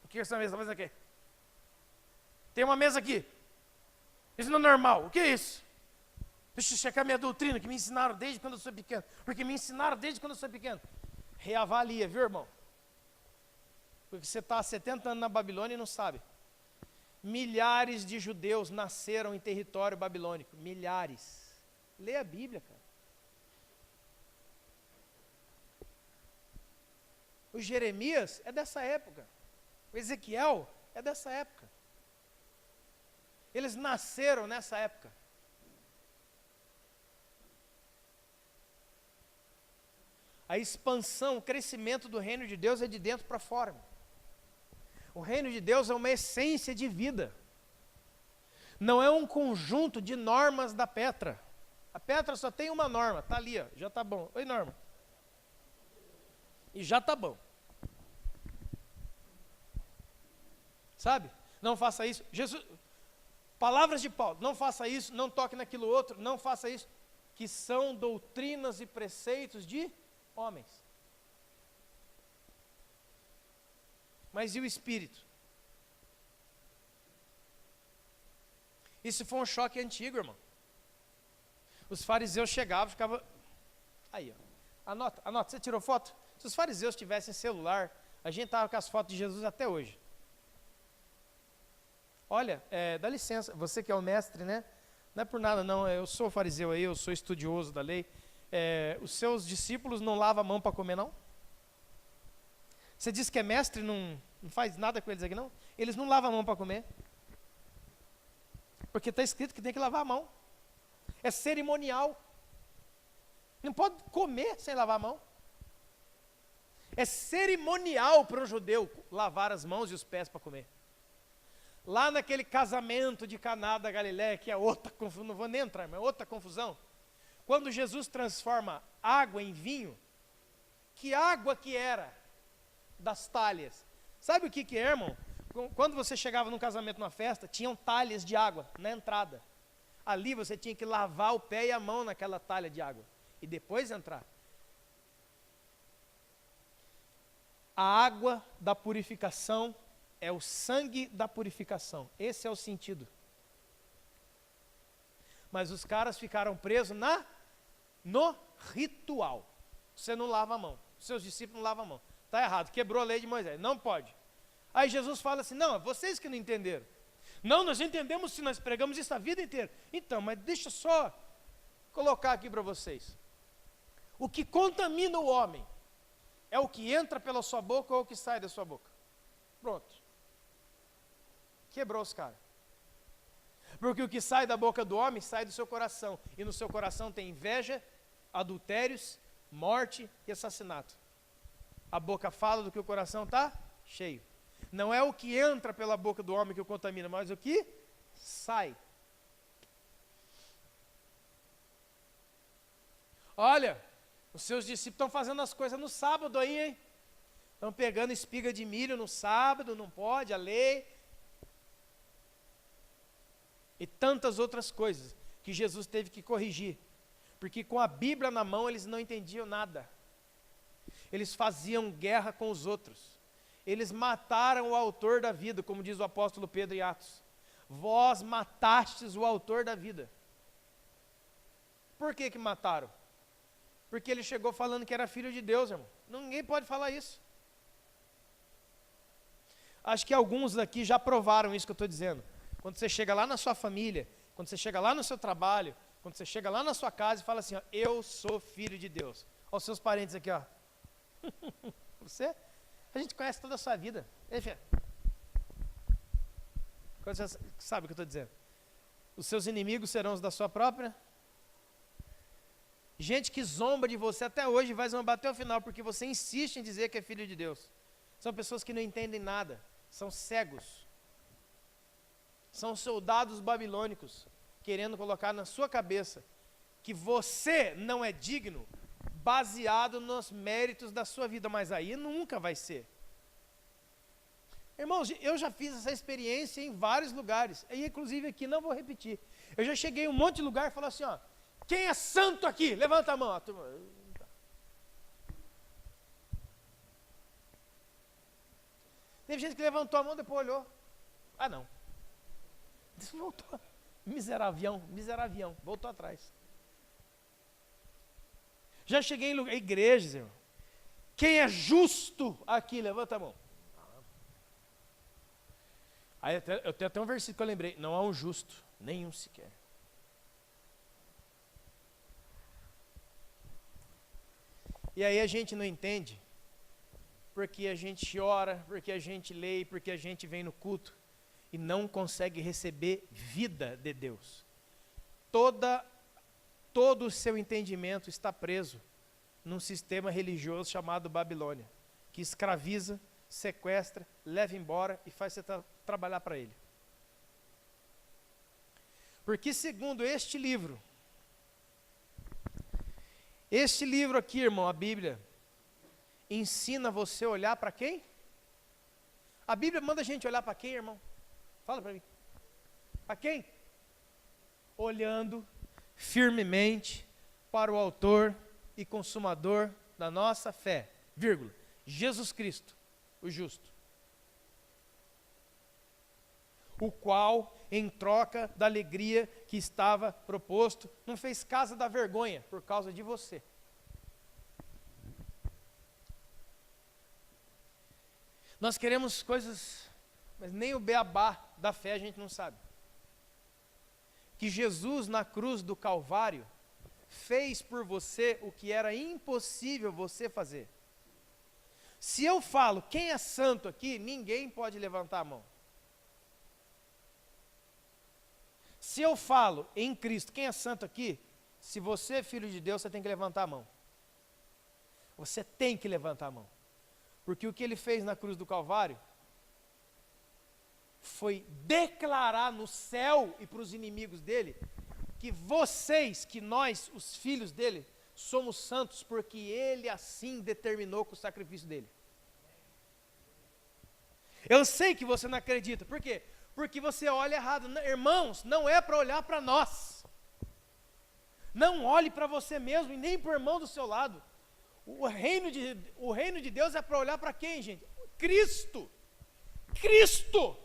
O que é essa mesa? Essa mesa aqui? Tem uma mesa aqui. Isso não é normal. O que é isso? Deixa eu checar minha doutrina, que me ensinaram desde quando eu sou pequeno. Porque me ensinaram desde quando eu sou pequeno. Reavalia, viu, irmão? Porque você está há 70 anos na Babilônia e não sabe. Milhares de judeus nasceram em território babilônico. Milhares. Lê a Bíblia, cara. O Jeremias é dessa época. O Ezequiel é dessa época. Eles nasceram nessa época. A expansão, o crescimento do reino de Deus é de dentro para fora, irmão. O reino de Deus é uma essência de vida. Não é um conjunto de normas da Petra. A Petra só tem uma norma, está ali, ó, já está bom. Oi, Norma. E já está bom. Sabe? Não faça isso. Jesus, palavras de Paulo, não faça isso, não toque naquilo outro, não faça isso. Que são doutrinas e preceitos de homens. Mas e o Espírito? Isso foi um choque antigo, irmão. Os fariseus chegavam, ficavam... Aí, ó. Anota. Você tirou foto? Se os fariseus tivessem celular, a gente estava com as fotos de Jesus até hoje. Olha, dá licença, você que é o mestre, né? Não é por nada, não. Eu sou fariseu aí, eu sou estudioso da lei. Os seus discípulos não lavam a mão para comer, não? Você diz que é mestre e não faz nada com eles aqui, não? Eles não lavam a mão para comer. Porque está escrito que tem que lavar a mão. É cerimonial. Não pode comer sem lavar a mão. É cerimonial para um judeu lavar as mãos e os pés para comer. Lá naquele casamento de Caná da Galileia, que é outra confusão, não vou nem entrar, mas é outra confusão. Quando Jesus transforma água em vinho, que água que era das talhas? Sabe o que é, irmão? Quando você chegava num casamento, numa festa, tinham talhas de água na entrada. Ali você tinha que lavar o pé e a mão naquela talha de água. E depois entrar. A água da purificação é o sangue da purificação. Esse é o sentido. Mas os caras ficaram presos no ritual. Você não lava a mão. Seus discípulos não lavam a mão. Está errado, quebrou a lei de Moisés. Não pode. Aí Jesus fala assim, não, vocês que não entenderam. Não, nós entendemos se nós pregamos isso a vida inteira. Então, mas deixa só colocar aqui para vocês. O que contamina o homem é o que entra pela sua boca ou o que sai da sua boca. Pronto. Quebrou os caras. Porque o que sai da boca do homem sai do seu coração. E no seu coração tem inveja, adultérios, morte e assassinato. A boca fala do que o coração está cheio. Não é o que entra pela boca do homem que o contamina, mas o que sai. Olha, os seus discípulos estão fazendo as coisas no sábado aí, hein? Estão pegando espiga de milho no sábado, não pode, a lei. E tantas outras coisas que Jesus teve que corrigir. Porque com a Bíblia na mão eles não entendiam nada. Eles faziam guerra com os outros. Eles mataram o autor da vida, como diz o apóstolo Pedro em Atos. Vós matastes o autor da vida. Por que mataram? Porque ele chegou falando que era filho de Deus, irmão. Ninguém pode falar isso. Acho que alguns daqui já provaram isso que eu estou dizendo. Quando você chega lá na sua família, quando você chega lá no seu trabalho, quando você chega lá na sua casa e fala assim, ó, eu sou filho de Deus. Olha os seus parentes aqui, ó. Você, a gente conhece toda a sua vida. Você sabe o que eu estou dizendo? Os seus inimigos serão os da sua própria. Gente que zomba de você até hoje vai zombar até o final, porque você insiste em dizer que é filho de Deus. São pessoas que não entendem nada, são cegos. São soldados babilônicos, querendo colocar na sua cabeça que você não é digno, baseado nos méritos da sua vida, mas aí nunca vai ser. Irmãos, eu já fiz essa experiência em vários lugares, e inclusive aqui não vou repetir. Eu já cheguei em um monte de lugar e falei assim, ó, quem é santo aqui? Levanta a mão. Teve gente que levantou a mão e depois olhou. Ah, não. Voltou. Miserável, voltou atrás. Já cheguei em igrejas, irmão. Quem é justo aqui? Levanta a mão. Aí eu tenho até um versículo que eu lembrei. Não há um justo, nenhum sequer. E aí a gente não entende, porque a gente ora, porque a gente lê, porque a gente vem no culto e não consegue receber vida de Deus. Todo o seu entendimento está preso num sistema religioso chamado Babilônia, que escraviza, sequestra, leva embora e faz você trabalhar para ele. Porque segundo este livro aqui, irmão, a Bíblia, ensina você a olhar para quem? A Bíblia manda a gente olhar para quem, irmão? Fala para mim. Para quem? Olhando firmemente para o autor e consumador da nossa fé, vírgula, Jesus Cristo, o justo. O qual, em troca da alegria que estava proposto, não fez caso da vergonha por causa de você. Nós queremos coisas, mas nem o beabá da fé a gente não sabe. Que Jesus na cruz do Calvário fez por você o que era impossível você fazer. Se eu falo quem é santo aqui, ninguém pode levantar a mão. Se eu falo em Cristo, quem é santo aqui, se você é filho de Deus, você tem que levantar a mão. Você tem que levantar a mão. Porque o que ele fez na cruz do Calvário foi declarar no céu e para os inimigos dele que vocês, que nós, os filhos dele, somos santos porque ele assim determinou com o sacrifício dele. Eu sei que você não acredita, por quê? Porque você olha errado. Irmãos, não é para olhar para nós. Não olhe para você mesmo e nem para o irmão do seu lado. O reino de Deus é para olhar para quem, gente? Cristo. Cristo.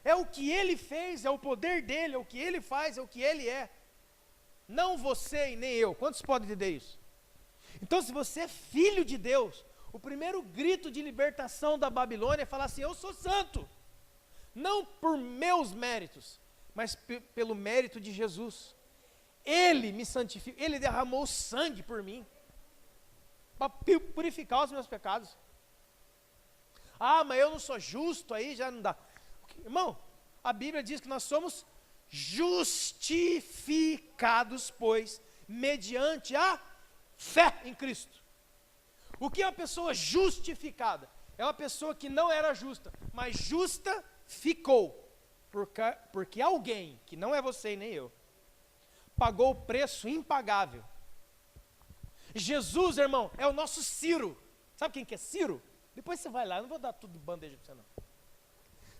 É o que ele fez, é o poder dele, é o que ele faz, é o que ele é. Não você e nem eu. Quantos podem entender isso? Então, se você é filho de Deus, o primeiro grito de libertação da Babilônia é falar assim: eu sou santo. Não por meus méritos, mas pelo mérito de Jesus. Ele me santifica, ele derramou sangue por mim, para purificar os meus pecados. Ah, mas eu não sou justo, aí já não dá. Irmão, a Bíblia diz que nós somos justificados, pois, mediante a fé em Cristo. O que é uma pessoa justificada? É uma pessoa que não era justa, mas justa ficou, porque alguém, que não é você e nem eu, pagou o preço impagável. Jesus, irmão, é o nosso Ciro. Sabe quem que é Ciro? Depois você vai lá, eu não vou dar tudo de bandeja para você não.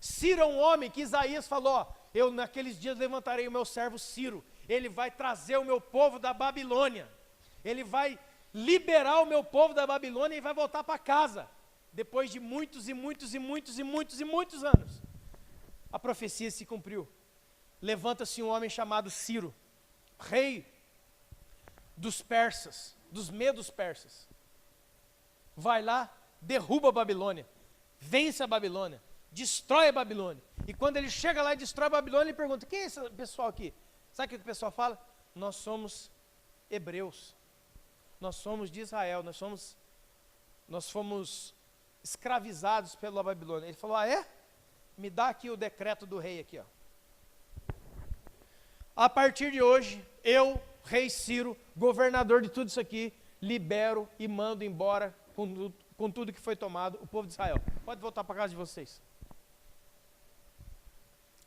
Ciro é um homem que Isaías falou: ó, eu naqueles dias levantarei o meu servo Ciro, ele vai trazer o meu povo da Babilônia, ele vai liberar o meu povo da Babilônia e vai voltar para casa, depois de muitos anos. A profecia se cumpriu. Levanta-se um homem chamado Ciro, rei dos persas, dos medos persas. Vai lá, derruba a Babilônia, vence a Babilônia, destrói a Babilônia. E quando ele chega lá e destrói a Babilônia, ele pergunta: quem é esse pessoal aqui? Sabe o que o pessoal fala? Nós somos hebreus, nós somos de Israel, nós fomos escravizados pela Babilônia. Ele falou: ah, é? Me dá aqui o decreto do rei aqui, ó. A partir de hoje, eu, rei Ciro, governador de tudo isso aqui, libero e mando embora com tudo que foi tomado o povo de Israel. Pode voltar para casa de vocês.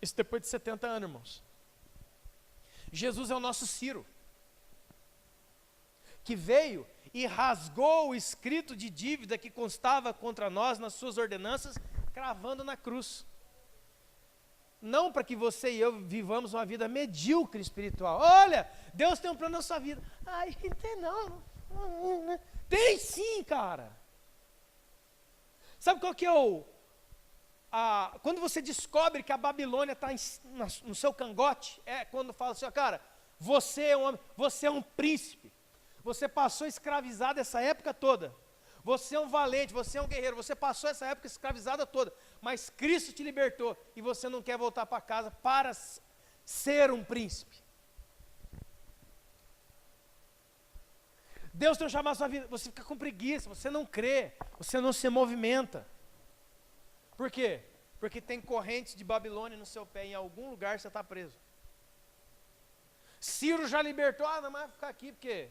Isso depois de 70 anos, irmãos. Jesus é o nosso Ciro, que veio e rasgou o escrito de dívida que constava contra nós nas suas ordenanças, cravando na cruz. Não para que você e eu vivamos uma vida medíocre espiritual. Olha, Deus tem um plano na sua vida. Ai, tem não. Tem sim, cara. Sabe qual que é quando você descobre que a Babilônia está no seu cangote, é quando fala assim: ó, cara, você é um homem, você é um príncipe. Você passou escravizado essa época toda. Você é um valente, você é um guerreiro, você passou essa época escravizada toda, mas Cristo te libertou e você não quer voltar para casa para ser um príncipe. Deus tem um chamado na sua vida, você fica com preguiça, você não crê, você não se movimenta. Por quê? Porque tem correntes de Babilônia no seu pé, em algum lugar você está preso. Ciro já libertou, não vai ficar aqui, porque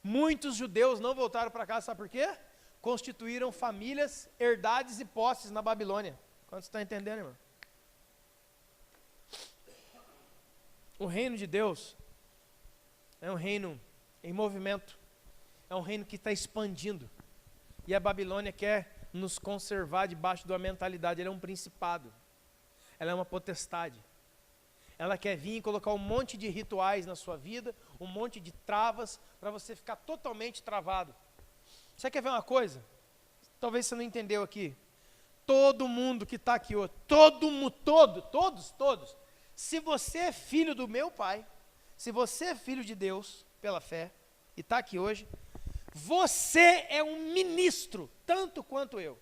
muitos judeus não voltaram para casa, sabe por quê? Constituíram famílias, herdades e posses na Babilônia. Quantos estão entendendo, irmão? O reino de Deus é um reino em movimento, é um reino que está expandindo, e a Babilônia quer nos conservar debaixo de uma mentalidade. Ela é um principado, ela é uma potestade, ela quer vir e colocar um monte de rituais na sua vida, um monte de travas, para você ficar totalmente travado. Você quer ver uma coisa? Talvez você não entendeu aqui. Todo mundo que está aqui hoje, todos, se você é filho do meu Pai, se você é filho de Deus pela fé, e está aqui hoje, você é um ministro, tanto quanto eu.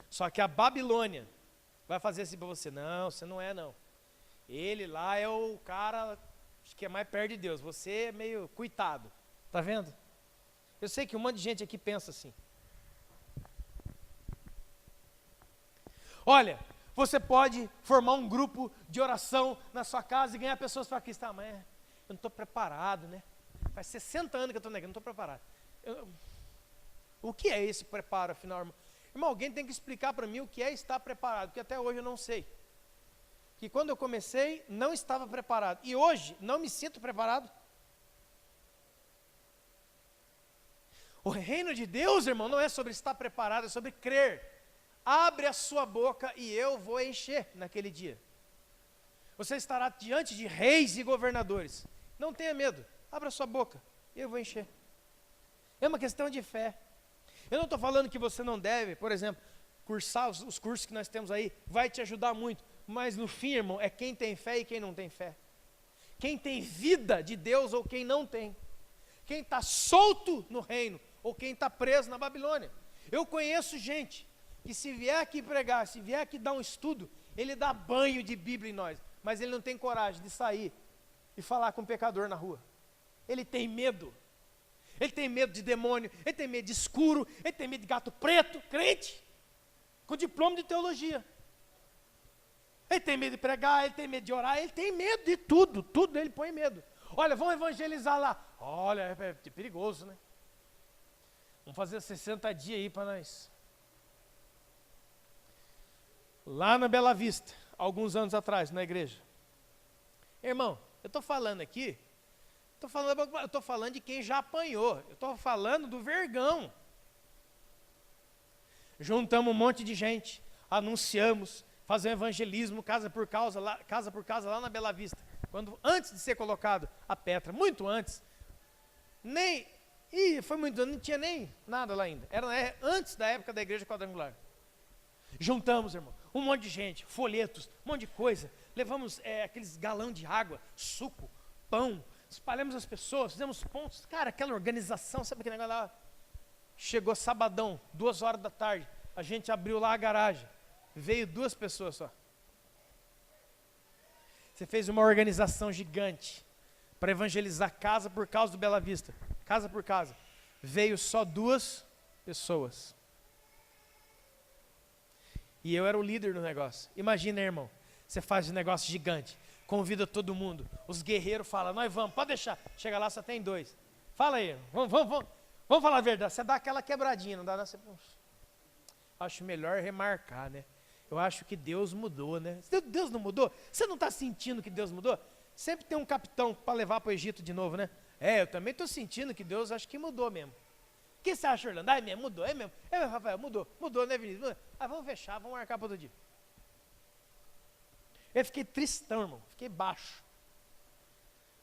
Só que a Babilônia vai fazer assim para você: não, você não é não. Ele lá é o cara que é mais perto de Deus, você é meio coitado. Está vendo? Eu sei que um monte de gente aqui pensa assim. Olha, você pode formar um grupo de oração na sua casa e ganhar pessoas para Cristo. Mas eu não estou preparado, né? Faz 60 anos que eu estou na igreja, não estou preparado. O que é esse preparo, afinal, irmão? Irmão, alguém tem que explicar para mim o que é estar preparado, porque até hoje eu não sei. Que quando eu comecei, não estava preparado. E hoje, não me sinto preparado. O reino de Deus, irmão, não é sobre estar preparado, é sobre crer. Abre a sua boca e eu vou encher naquele dia. Você estará diante de reis e governadores. Não tenha medo, abra a sua boca e eu vou encher. É uma questão de fé. Eu não estou falando que você não deve, por exemplo, cursar os cursos que nós temos aí, vai te ajudar muito. Mas no fim, irmão, é quem tem fé e quem não tem fé. Quem tem vida de Deus ou quem não tem. Quem está solto no reino ou quem está preso na Babilônia. Eu conheço gente que se vier aqui pregar, se vier aqui dar um estudo, ele dá banho de Bíblia em nós. Mas ele não tem coragem de sair e falar com um pecador na rua. Ele tem medo. Ele tem medo de demônio, ele tem medo de escuro, ele tem medo de gato preto, crente, com diploma de teologia. Ele tem medo de pregar, ele tem medo de orar, ele tem medo de tudo, tudo ele põe medo. Olha, vamos evangelizar lá. Olha, é perigoso, né? Vamos fazer 60 dias aí para nós. Lá na Bela Vista, alguns anos atrás, na igreja. Irmão, eu estou falando aqui, eu estou falando de quem já apanhou, eu estou falando do vergão. Juntamos um monte de gente, anunciamos, fazemos evangelismo, casa por casa lá na Bela Vista. Antes de ser colocado a Petra, muito antes, não tinha nem nada lá ainda, era antes da época da igreja quadrangular. Juntamos, irmão, um monte de gente, folhetos, um monte de coisa, levamos aqueles galão de água, suco, pão, espalhamos as pessoas, fizemos pontos, cara, aquela organização, sabe aquele negócio lá? Chegou sabadão, 2 horas da tarde, a gente abriu lá a garagem, veio 2 pessoas só. Você fez uma organização gigante para evangelizar casa por causa do Bela Vista, casa por casa, veio só 2 pessoas. E eu era o líder do negócio. Imagina, irmão, você faz um negócio gigante, convida todo mundo, os guerreiros falam, nós vamos, pode deixar. Chega lá, só tem 2. Fala aí, vamos falar a verdade. Você dá aquela quebradinha, não dá nada. Acho melhor remarcar, né? Eu acho que Deus mudou, né? Deus não mudou? Você não está sentindo que Deus mudou? Sempre tem um capitão para levar para o Egito de novo, né? Eu também estou sentindo que Deus acho que mudou mesmo. O que você acha, Orlando? É mesmo, mudou, é mesmo. Rafael, mudou, né, Vinícius? Vamos fechar, vamos marcar para outro dia. Eu fiquei tristão, irmão, fiquei baixo.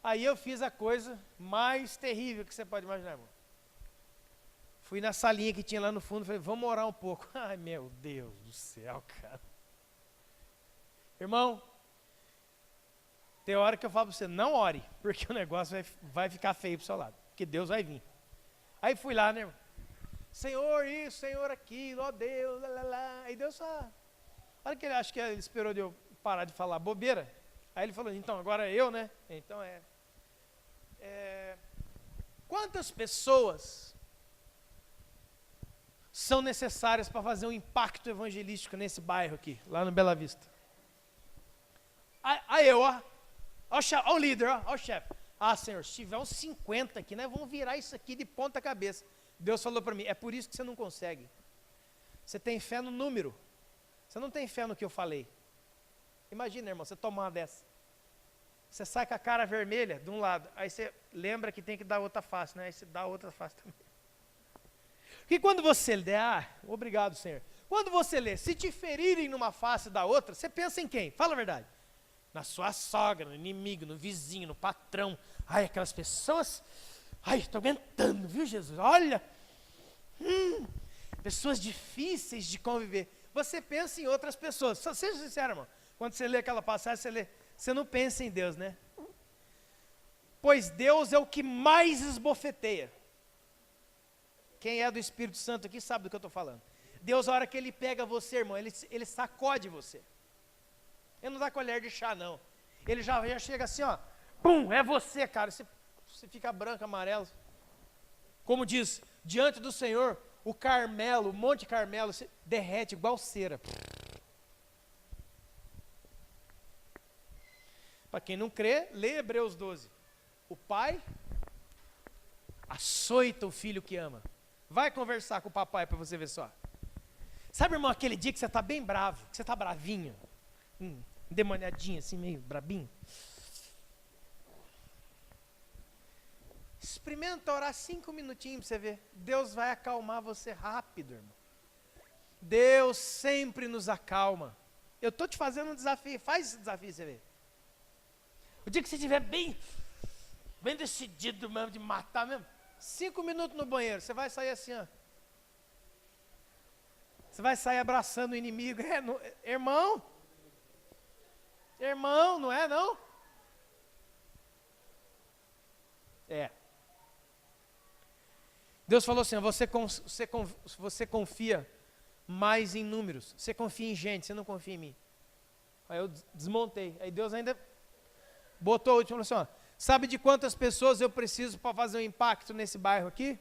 Aí eu fiz a coisa mais terrível que você pode imaginar, irmão. Fui na salinha que tinha lá no fundo, falei, vamos orar um pouco. Ai, meu Deus do céu, cara. Irmão, tem hora que eu falo para você, não ore, porque o negócio vai ficar feio para o seu lado, porque Deus vai vir. Aí fui lá, né, irmão? Senhor isso, Senhor aquilo, ó Deus, lá, lá, lá. Aí Deus só... Olha que acho que ele esperou de eu parar de falar bobeira. Aí ele falou, então, agora eu, né? Então quantas pessoas são necessárias para fazer um impacto evangelístico nesse bairro aqui, lá no Bela Vista? Aí eu, ó o líder, ó o chefe. Senhor, se tiver uns 50 aqui, nós vamos virar isso aqui de ponta cabeça. Deus falou para mim, é por isso que você não consegue. Você tem fé no número. Você não tem fé no que eu falei. Imagina, irmão, você tomar uma dessa. Você sai com a cara vermelha de um lado, aí você lembra que tem que dar outra face, né? Aí você dá outra face também. Porque quando você lê, obrigado, Senhor. Quando você lê, se te ferirem numa face da outra, você pensa em quem? Fala a verdade. Na sua sogra, no inimigo, no vizinho, no patrão. Aquelas pessoas, estou aguentando, viu, Jesus? Olha, pessoas difíceis de conviver. Você pensa em outras pessoas. Seja sincero, irmão. Quando você lê aquela passagem, você não pensa em Deus, né? Pois Deus é o que mais esbofeteia. Quem é do Espírito Santo aqui sabe do que eu estou falando. Deus, a hora que Ele pega você, irmão, Ele sacode você. Ele não dá colher de chá, não. Ele já chega assim, ó. Pum, é você, cara. Você fica branco, amarelo. Como diz, diante do Senhor, o Carmelo, o Monte Carmelo, se derrete igual cera. Para quem não crê, lê Hebreus 12. O pai açoita o filho que ama. Vai conversar com o papai para você ver só. Sabe, irmão, aquele dia que você está bem bravo, que você está bravinho, endemoniadinho, assim, meio brabinho? Experimenta orar 5 minutinhos para você ver. Deus vai acalmar você rápido, irmão. Deus sempre nos acalma. Eu estou te fazendo um desafio. Faz esse desafio, você vê. O dia que você estiver bem decidido mesmo, de matar mesmo, 5 minutos no banheiro, você vai sair assim, ó. Você vai sair abraçando o inimigo. Irmão, não é não? É. Deus falou assim, você confia mais em números, você confia em gente, você não confia em mim. Aí eu desmontei, aí Deus ainda botou o último e falou assim, ó, sabe de quantas pessoas eu preciso para fazer um impacto nesse bairro aqui?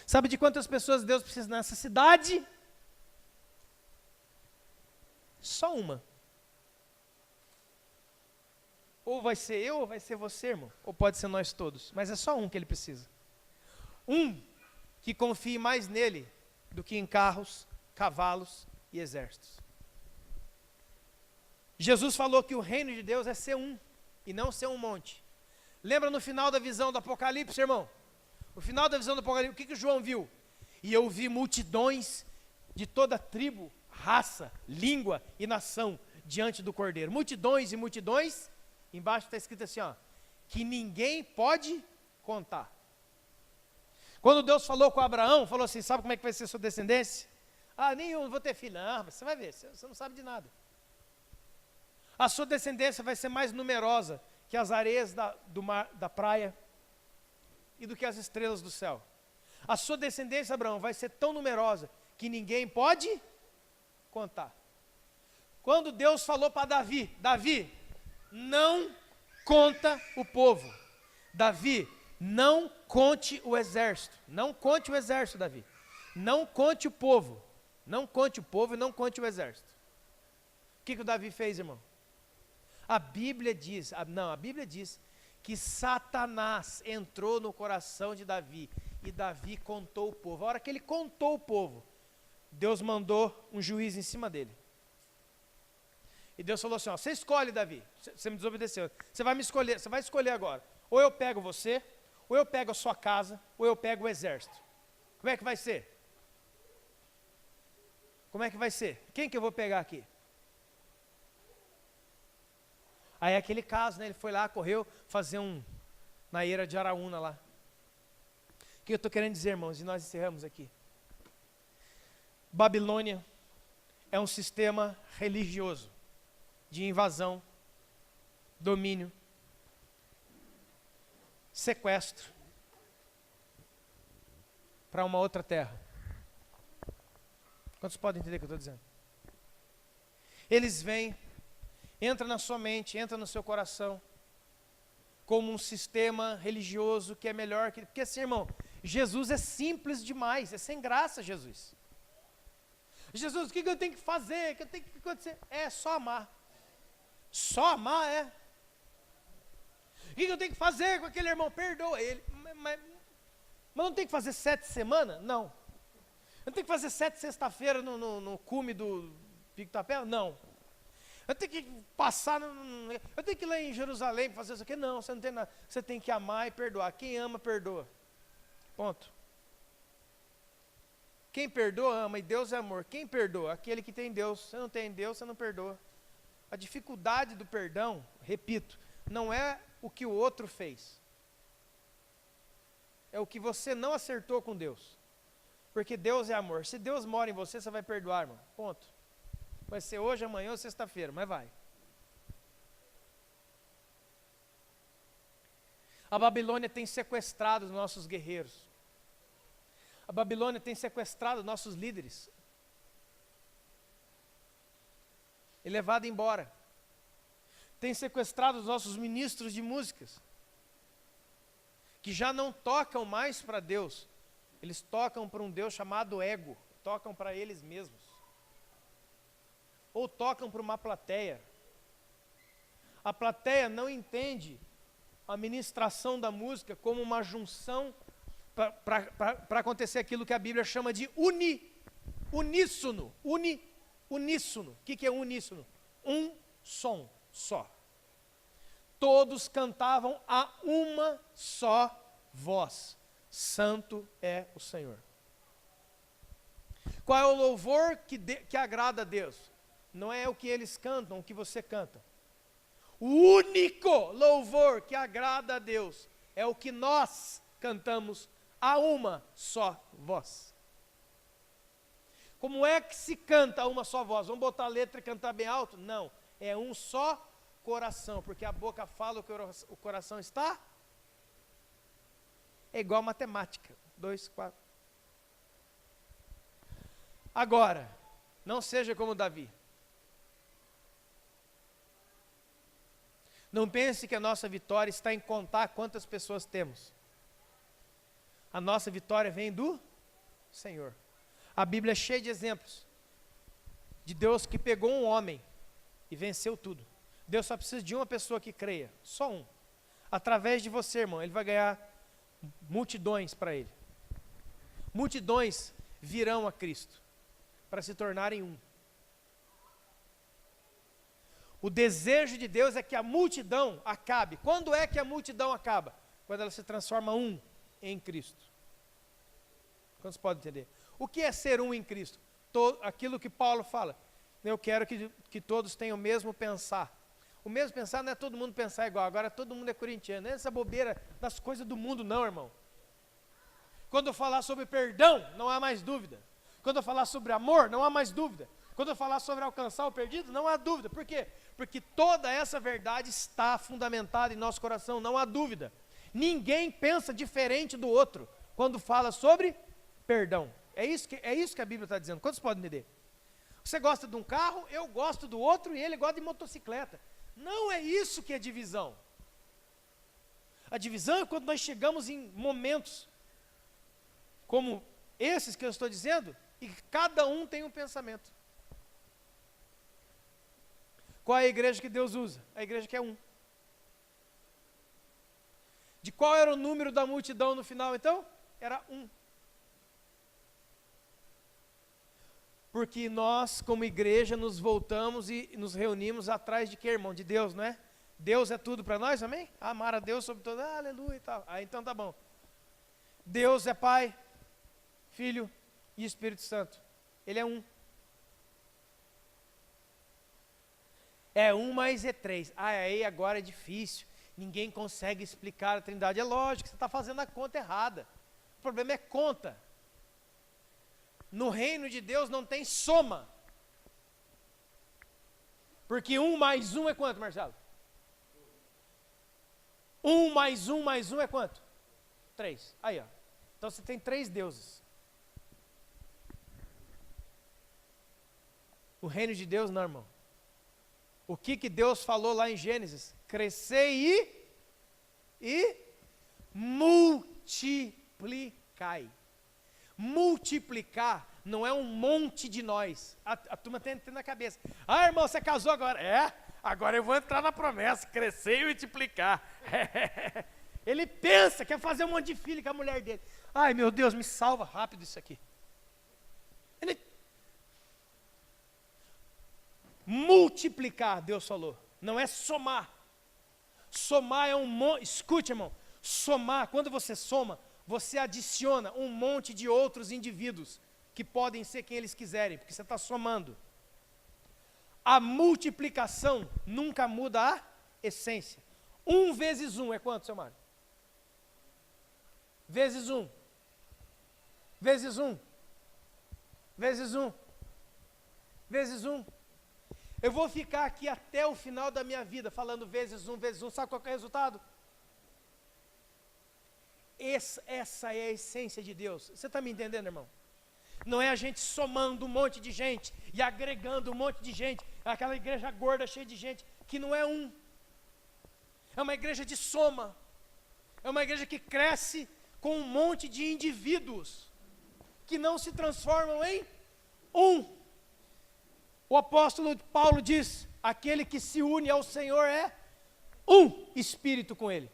Sabe de quantas pessoas Deus precisa nessa cidade? Só uma. Ou vai ser eu, ou vai ser você, irmão. Ou pode ser nós todos. Mas é só um que ele precisa. Um que confie mais nele do que em carros, cavalos e exércitos. Jesus falou que o reino de Deus é ser um, e não ser um monte. Lembra no final da visão do Apocalipse, irmão? No final da visão do Apocalipse, o que João viu? E eu vi multidões de toda tribo, raça, língua e nação diante do Cordeiro. Multidões e multidões. Embaixo está escrito assim, ó, que ninguém pode contar. Quando Deus falou com Abraão, falou assim, sabe como é que vai ser sua descendência? Nenhum, não vou ter filho. Não, você vai ver, você não sabe de nada. A sua descendência vai ser mais numerosa que as areias do mar, da praia e do que as estrelas do céu. A sua descendência, Abraão, vai ser tão numerosa que ninguém pode contar. Quando Deus falou para Davi, não conta o povo. Davi, não conte o exército. Não conte o exército, Davi. Não conte o povo. Não conte o povo e não conte o exército. O que o Davi fez, irmão? A Bíblia diz que Satanás entrou no coração de Davi e Davi contou o povo. A hora que ele contou o povo, Deus mandou um juiz em cima dele. E Deus falou assim, ó, você escolhe, Davi, você me desobedeceu, você vai escolher agora, ou eu pego você, ou eu pego a sua casa, ou eu pego o exército. Como é que vai ser? Como é que vai ser? Quem que eu vou pegar aqui? Aí aquele caso, né, ele foi lá, correu fazer na eira de Araúna lá. O que eu estou querendo dizer, irmãos, e nós encerramos aqui. Babilônia é um sistema religioso de invasão, domínio, sequestro para uma outra terra. Quantos podem entender o que eu estou dizendo? Eles vêm, entra na sua mente, entra no seu coração, como um sistema religioso que é melhor que... Porque assim, irmão, Jesus é simples demais, é sem graça, Jesus. Jesus, o que eu tenho que fazer? O que tem que acontecer? É só amar. Só amar, é. O que eu tenho que fazer com aquele irmão? Perdoa ele. Mas não tem que fazer 7 semanas? Não. Eu tenho que fazer 7 sexta-feira no cume do Pico da Pedra? Não. Eu tenho que passar, eu tenho que ir lá em Jerusalém para fazer isso aqui? Não, você não tem nada. Você tem que amar e perdoar. Quem ama, perdoa. Ponto. Quem perdoa, ama, e Deus é amor. Quem perdoa? Aquele que tem Deus. Você não tem Deus, você não perdoa. A dificuldade do perdão, repito, não é o que o outro fez. É o que você não acertou com Deus. Porque Deus é amor. Se Deus mora em você, você vai perdoar, irmão. Ponto. Vai ser hoje, amanhã ou sexta-feira, mas vai. A Babilônia tem sequestrado os nossos guerreiros. A Babilônia tem sequestrado nossos líderes. E levado embora. tem sequestrado os nossos ministros de músicas, que já não tocam mais para Deus, eles tocam para um Deus chamado ego, tocam para eles mesmos, ou tocam para uma plateia. A plateia não entende a ministração da música como uma junção para acontecer aquilo que a Bíblia chama de uníssono. Uníssono. O que é uníssono? Um som só. Todos cantavam a uma só voz. Santo é o Senhor. Qual é o louvor que agrada a Deus? Não é o que eles cantam, o que você canta. O único louvor que agrada a Deus é o que nós cantamos a uma só voz. Como é que se canta a uma só voz? Vamos botar a letra e cantar bem alto? Não, é um só coração, porque a boca fala o que o coração está. É igual a matemática, 2, 4. Agora, não seja como Davi. Não pense que a nossa vitória está em contar quantas pessoas temos. A nossa vitória vem do Senhor. A Bíblia é cheia de exemplos de Deus que pegou um homem e venceu tudo. Deus só precisa de uma pessoa que creia, só um. Através de você, irmão, ele vai ganhar multidões para ele. Multidões virão a Cristo para se tornarem um. O desejo de Deus é que a multidão acabe. Quando é que a multidão acaba? Quando ela se transforma um em Cristo. Quantos podem entender? O que é ser um em Cristo? Aquilo que Paulo fala. Eu quero que todos tenham o mesmo pensar. O mesmo pensar não é todo mundo pensar igual. Agora todo mundo é corintiano. Não é essa bobeira das coisas do mundo não, irmão. Quando eu falar sobre perdão, não há mais dúvida. Quando eu falar sobre amor, não há mais dúvida. Quando eu falar sobre alcançar o perdido, não há dúvida. Por quê? Porque toda essa verdade está fundamentada em nosso coração, não há dúvida. Ninguém pensa diferente do outro quando fala sobre perdão. É isso que a Bíblia está dizendo. Quantos podem entender? Você gosta de um carro, eu gosto do outro e ele gosta de motocicleta. Não é isso que é divisão. A divisão é quando nós chegamos em momentos como esses que eu estou dizendo e cada um tem um pensamento. Qual é a igreja que Deus usa? A igreja que é um. De qual era o número da multidão no final, então? Era um. Porque nós, como igreja, nos voltamos e nos reunimos atrás de quê, irmão? De Deus, não é? Deus é tudo para nós, amém? Amar a Deus sobre todo, aleluia e tal. Então tá bom. Deus é Pai, Filho e Espírito Santo. Ele é um. É um mais é três. Aí agora é difícil. Ninguém consegue explicar a Trindade. É lógico, você está fazendo a conta errada. O problema é conta. No reino de Deus não tem soma. Porque 1 mais 1 é quanto, Marcelo? 1 mais 1 mais 1 é quanto? 3. Aí, ó. Então você tem 3 deuses. O reino de Deus não, irmão. O que Deus falou lá em Gênesis? Crescei e multiplicai. Multiplicar não é um monte de nós. A turma tem na cabeça. Irmão, você casou agora? Agora eu vou entrar na promessa, crescer e multiplicar. Ele pensa, quer fazer um monte de filho com a mulher dele. Ai, meu Deus, me salva rápido isso aqui. Multiplicar, Deus falou. Não é somar. Somar é um monte. Escute, irmão. Somar, quando você soma, você adiciona um monte de outros indivíduos que podem ser quem eles quiserem, porque você está somando. A multiplicação nunca muda a essência. 1 vezes 1 é quanto, seu Mário? Vezes 1. Vezes 1. Vezes 1. Vezes 1. Eu vou ficar aqui até o final da minha vida falando vezes 1, vezes 1. Sabe qual é o resultado? Essa é a essência de Deus. Você está me entendendo, irmão? Não é a gente somando um monte de gente e agregando um monte de gente. Aquela igreja gorda, cheia de gente, que não é um. É uma igreja de soma. É uma igreja que cresce com um monte de indivíduos que não se transformam em um. O apóstolo Paulo diz: aquele que se une ao Senhor é um espírito com Ele.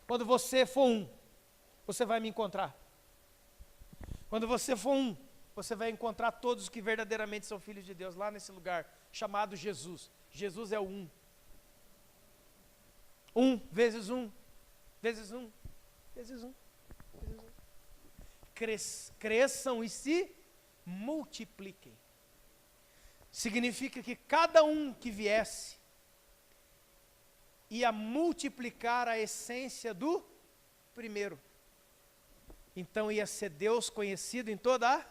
Quando você for um, você vai me encontrar. Quando você for um, você vai encontrar todos os que verdadeiramente são filhos de Deus, lá nesse lugar chamado Jesus. Jesus é o um. Um, vezes um, vezes um, vezes um, vezes um. Cresçam e se multipliquem. Significa que cada um que viesse ia multiplicar a essência do primeiro. Então ia ser Deus conhecido em toda a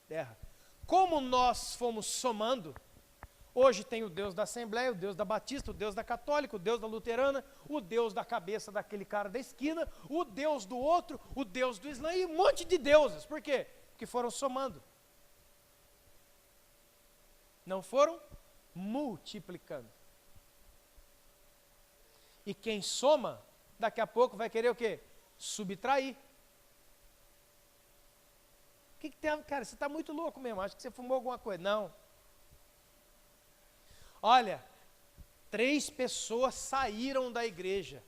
terra. Como nós fomos somando, hoje tem o Deus da Assembleia, o Deus da Batista, o Deus da Católica, o Deus da Luterana, o Deus da cabeça daquele cara da esquina, o Deus do outro, o Deus do Islã e um monte de deuses. Por quê? Porque foram somando. Não foram multiplicando. E quem soma, daqui a pouco vai querer o quê? Subtrair. O que tem? Cara, você está muito louco mesmo, acho que você fumou alguma coisa. Não. Olha, 3 pessoas saíram da igreja.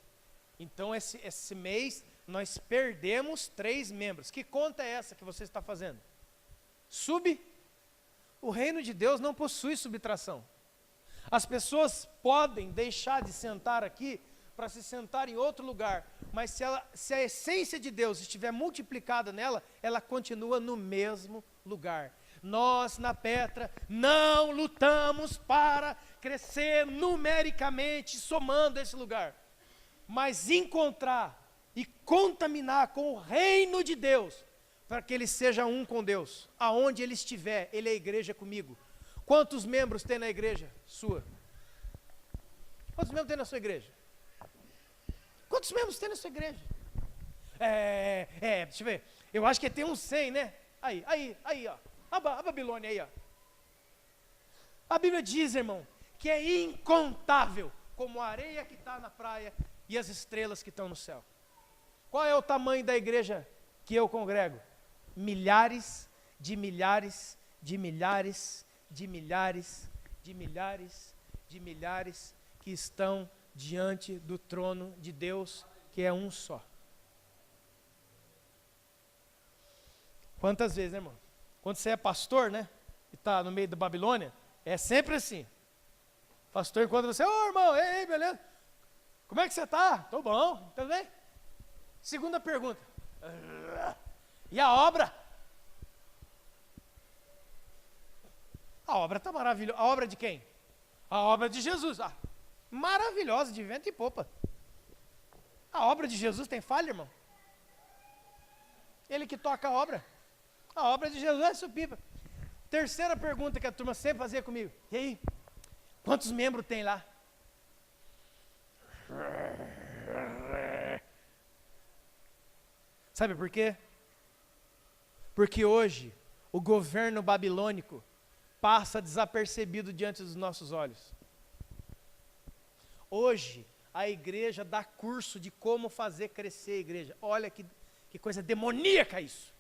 Então esse mês nós perdemos 3 membros. Que conta é essa que você está fazendo? O reino de Deus não possui subtração. As pessoas podem deixar de sentar aqui para se sentar em outro lugar, mas se a essência de Deus estiver multiplicada nela, ela continua no mesmo lugar. Nós, na Petra, não lutamos para crescer numericamente, somando esse lugar, mas encontrar e contaminar com o reino de Deus, para que ele seja um com Deus. Aonde ele estiver, ele é igreja comigo. Quantos membros tem na igreja sua? Quantos membros tem na sua igreja? Quantos membros tem na sua igreja? Deixa eu ver. Eu acho que tem uns 100, né? Aí, ó. A Babilônia aí, ó. A Bíblia diz, irmão, que é incontável como a areia que está na praia e as estrelas que estão no céu. Qual é o tamanho da igreja que eu congrego? Milhares de milhares de milhares de milhares de milhares de milhares que estão diante do trono de Deus, que é um só. Quantas vezes, né, irmão? Quando você é pastor, né, e está no meio da Babilônia, é sempre assim. Pastor encontra você: ô irmão, ei, beleza? Como é que você está? Estou bom, tudo bem? Segunda pergunta: e a obra? A obra está maravilhosa. A obra de quem? A obra de Jesus. Maravilhosa, de vento e popa. A obra de Jesus tem falha, irmão? Ele que toca a obra. A obra de Jesus é supipa. Terceira pergunta que a turma sempre fazia comigo: e aí, quantos membros tem lá? Sabe por quê? Porque hoje o governo babilônico passa desapercebido diante dos nossos olhos. Hoje a igreja dá curso de como fazer crescer a igreja. Olha que coisa demoníaca isso.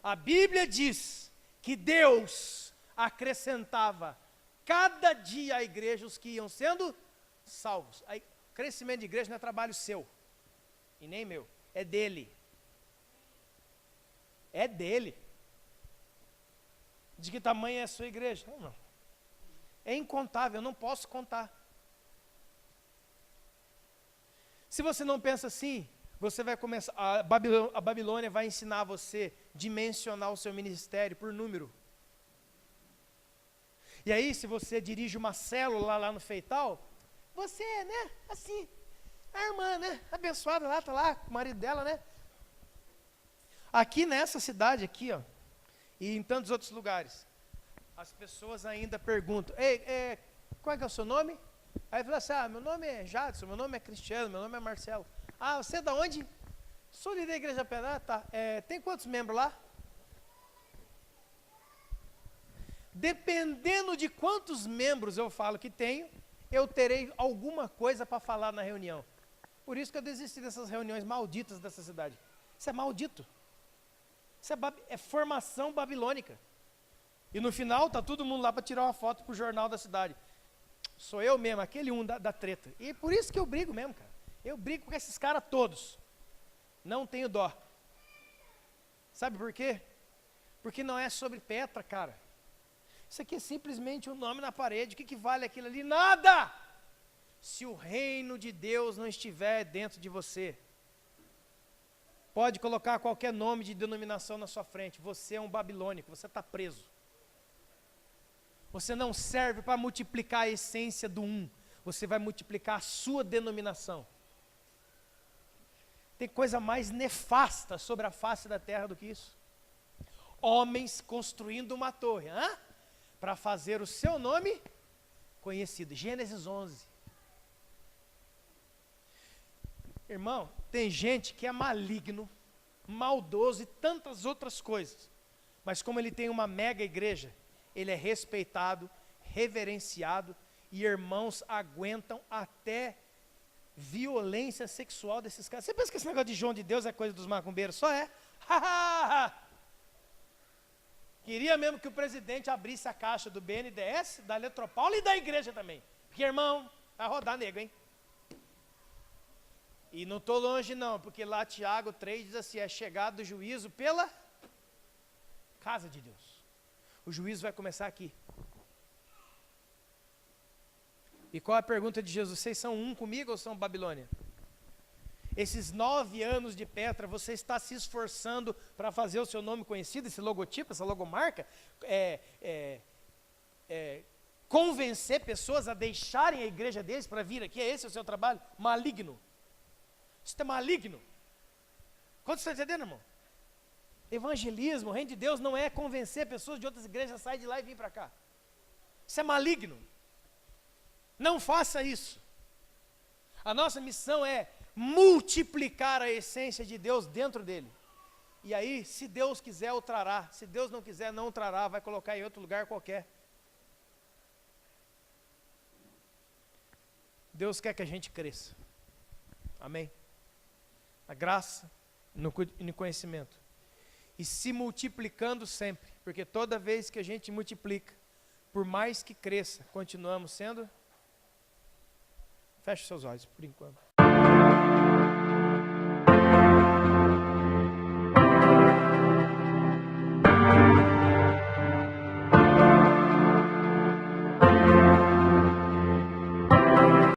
A Bíblia diz que Deus acrescentava cada dia à igreja os que iam sendo salvos. O crescimento de igreja não é trabalho seu e nem meu, é dele. É dele. De que tamanho é a sua igreja? Não. É incontável, eu não posso contar. Se você não pensa assim, você vai começar, a Babilônia vai ensinar você a dimensionar o seu ministério por número. E aí, se você dirige uma célula lá no Feital, você, né, assim, a irmã, né, abençoada lá, está lá, com o marido dela, né. Aqui nessa cidade, aqui, ó, e em tantos outros lugares, as pessoas ainda perguntam: ei, qual é que é o seu nome? Aí fala assim: meu nome é Jadson, meu nome é Cristiano, meu nome é Marcelo. Você é da onde? Sou ali da igreja Pedra, tá. Tem quantos membros lá? Dependendo de quantos membros eu falo que tenho, eu terei alguma coisa para falar na reunião. Por isso que eu desisti dessas reuniões malditas dessa cidade. Isso é maldito. Isso é formação babilônica. E no final está todo mundo lá para tirar uma foto para o jornal da cidade. Sou eu mesmo, aquele da treta. E por isso que eu brigo mesmo, cara. Eu brigo com esses caras todos. Não tenho dó. Sabe por quê? Porque não é sobre Petra, cara. Isso aqui é simplesmente um nome na parede. O que vale aquilo ali? Nada! Se o reino de Deus não estiver dentro de você, pode colocar qualquer nome de denominação na sua frente. Você é um babilônico, você está preso. Você não serve para multiplicar a essência do um. Você vai multiplicar a sua denominação. Tem coisa mais nefasta sobre a face da terra do que isso. Homens construindo uma torre, para fazer o seu nome conhecido. Gênesis 11. Irmão, tem gente que é maligno, maldoso e tantas outras coisas. Mas como ele tem uma mega igreja, ele é respeitado, reverenciado, e irmãos aguentam até violência sexual desses caras. Você pensa que esse negócio de João de Deus é coisa dos macumbeiros? Só é. Queria mesmo que o presidente abrisse a caixa do BNDES, da Eletropaulo e da igreja também. Porque, irmão, vai rodar nego, hein? E não estou longe não, porque lá Tiago 3 diz assim, é chegado o juízo pela casa de Deus. O juízo vai começar aqui. E qual é a pergunta de Jesus? Vocês são um comigo ou são Babilônia? Esses 9 anos de Petra, você está se esforçando para fazer o seu nome conhecido, esse logotipo, essa logomarca, convencer pessoas a deixarem a igreja deles para vir aqui, é esse o seu trabalho? Maligno. Isso é maligno. Quanto você está entendendo, irmão? Evangelismo, o reino de Deus não é convencer pessoas de outras igrejas a sair de lá e vir para cá. Isso é maligno. Não faça isso. A nossa missão é multiplicar a essência de Deus dentro dele. E aí, se Deus quiser, o trará. Se Deus não quiser, não o trará. Vai colocar em outro lugar qualquer. Deus quer que a gente cresça. Amém? Na graça, no conhecimento. E se multiplicando sempre. Porque toda vez que a gente multiplica, por mais que cresça, continuamos sendo... Feche seus olhos por enquanto.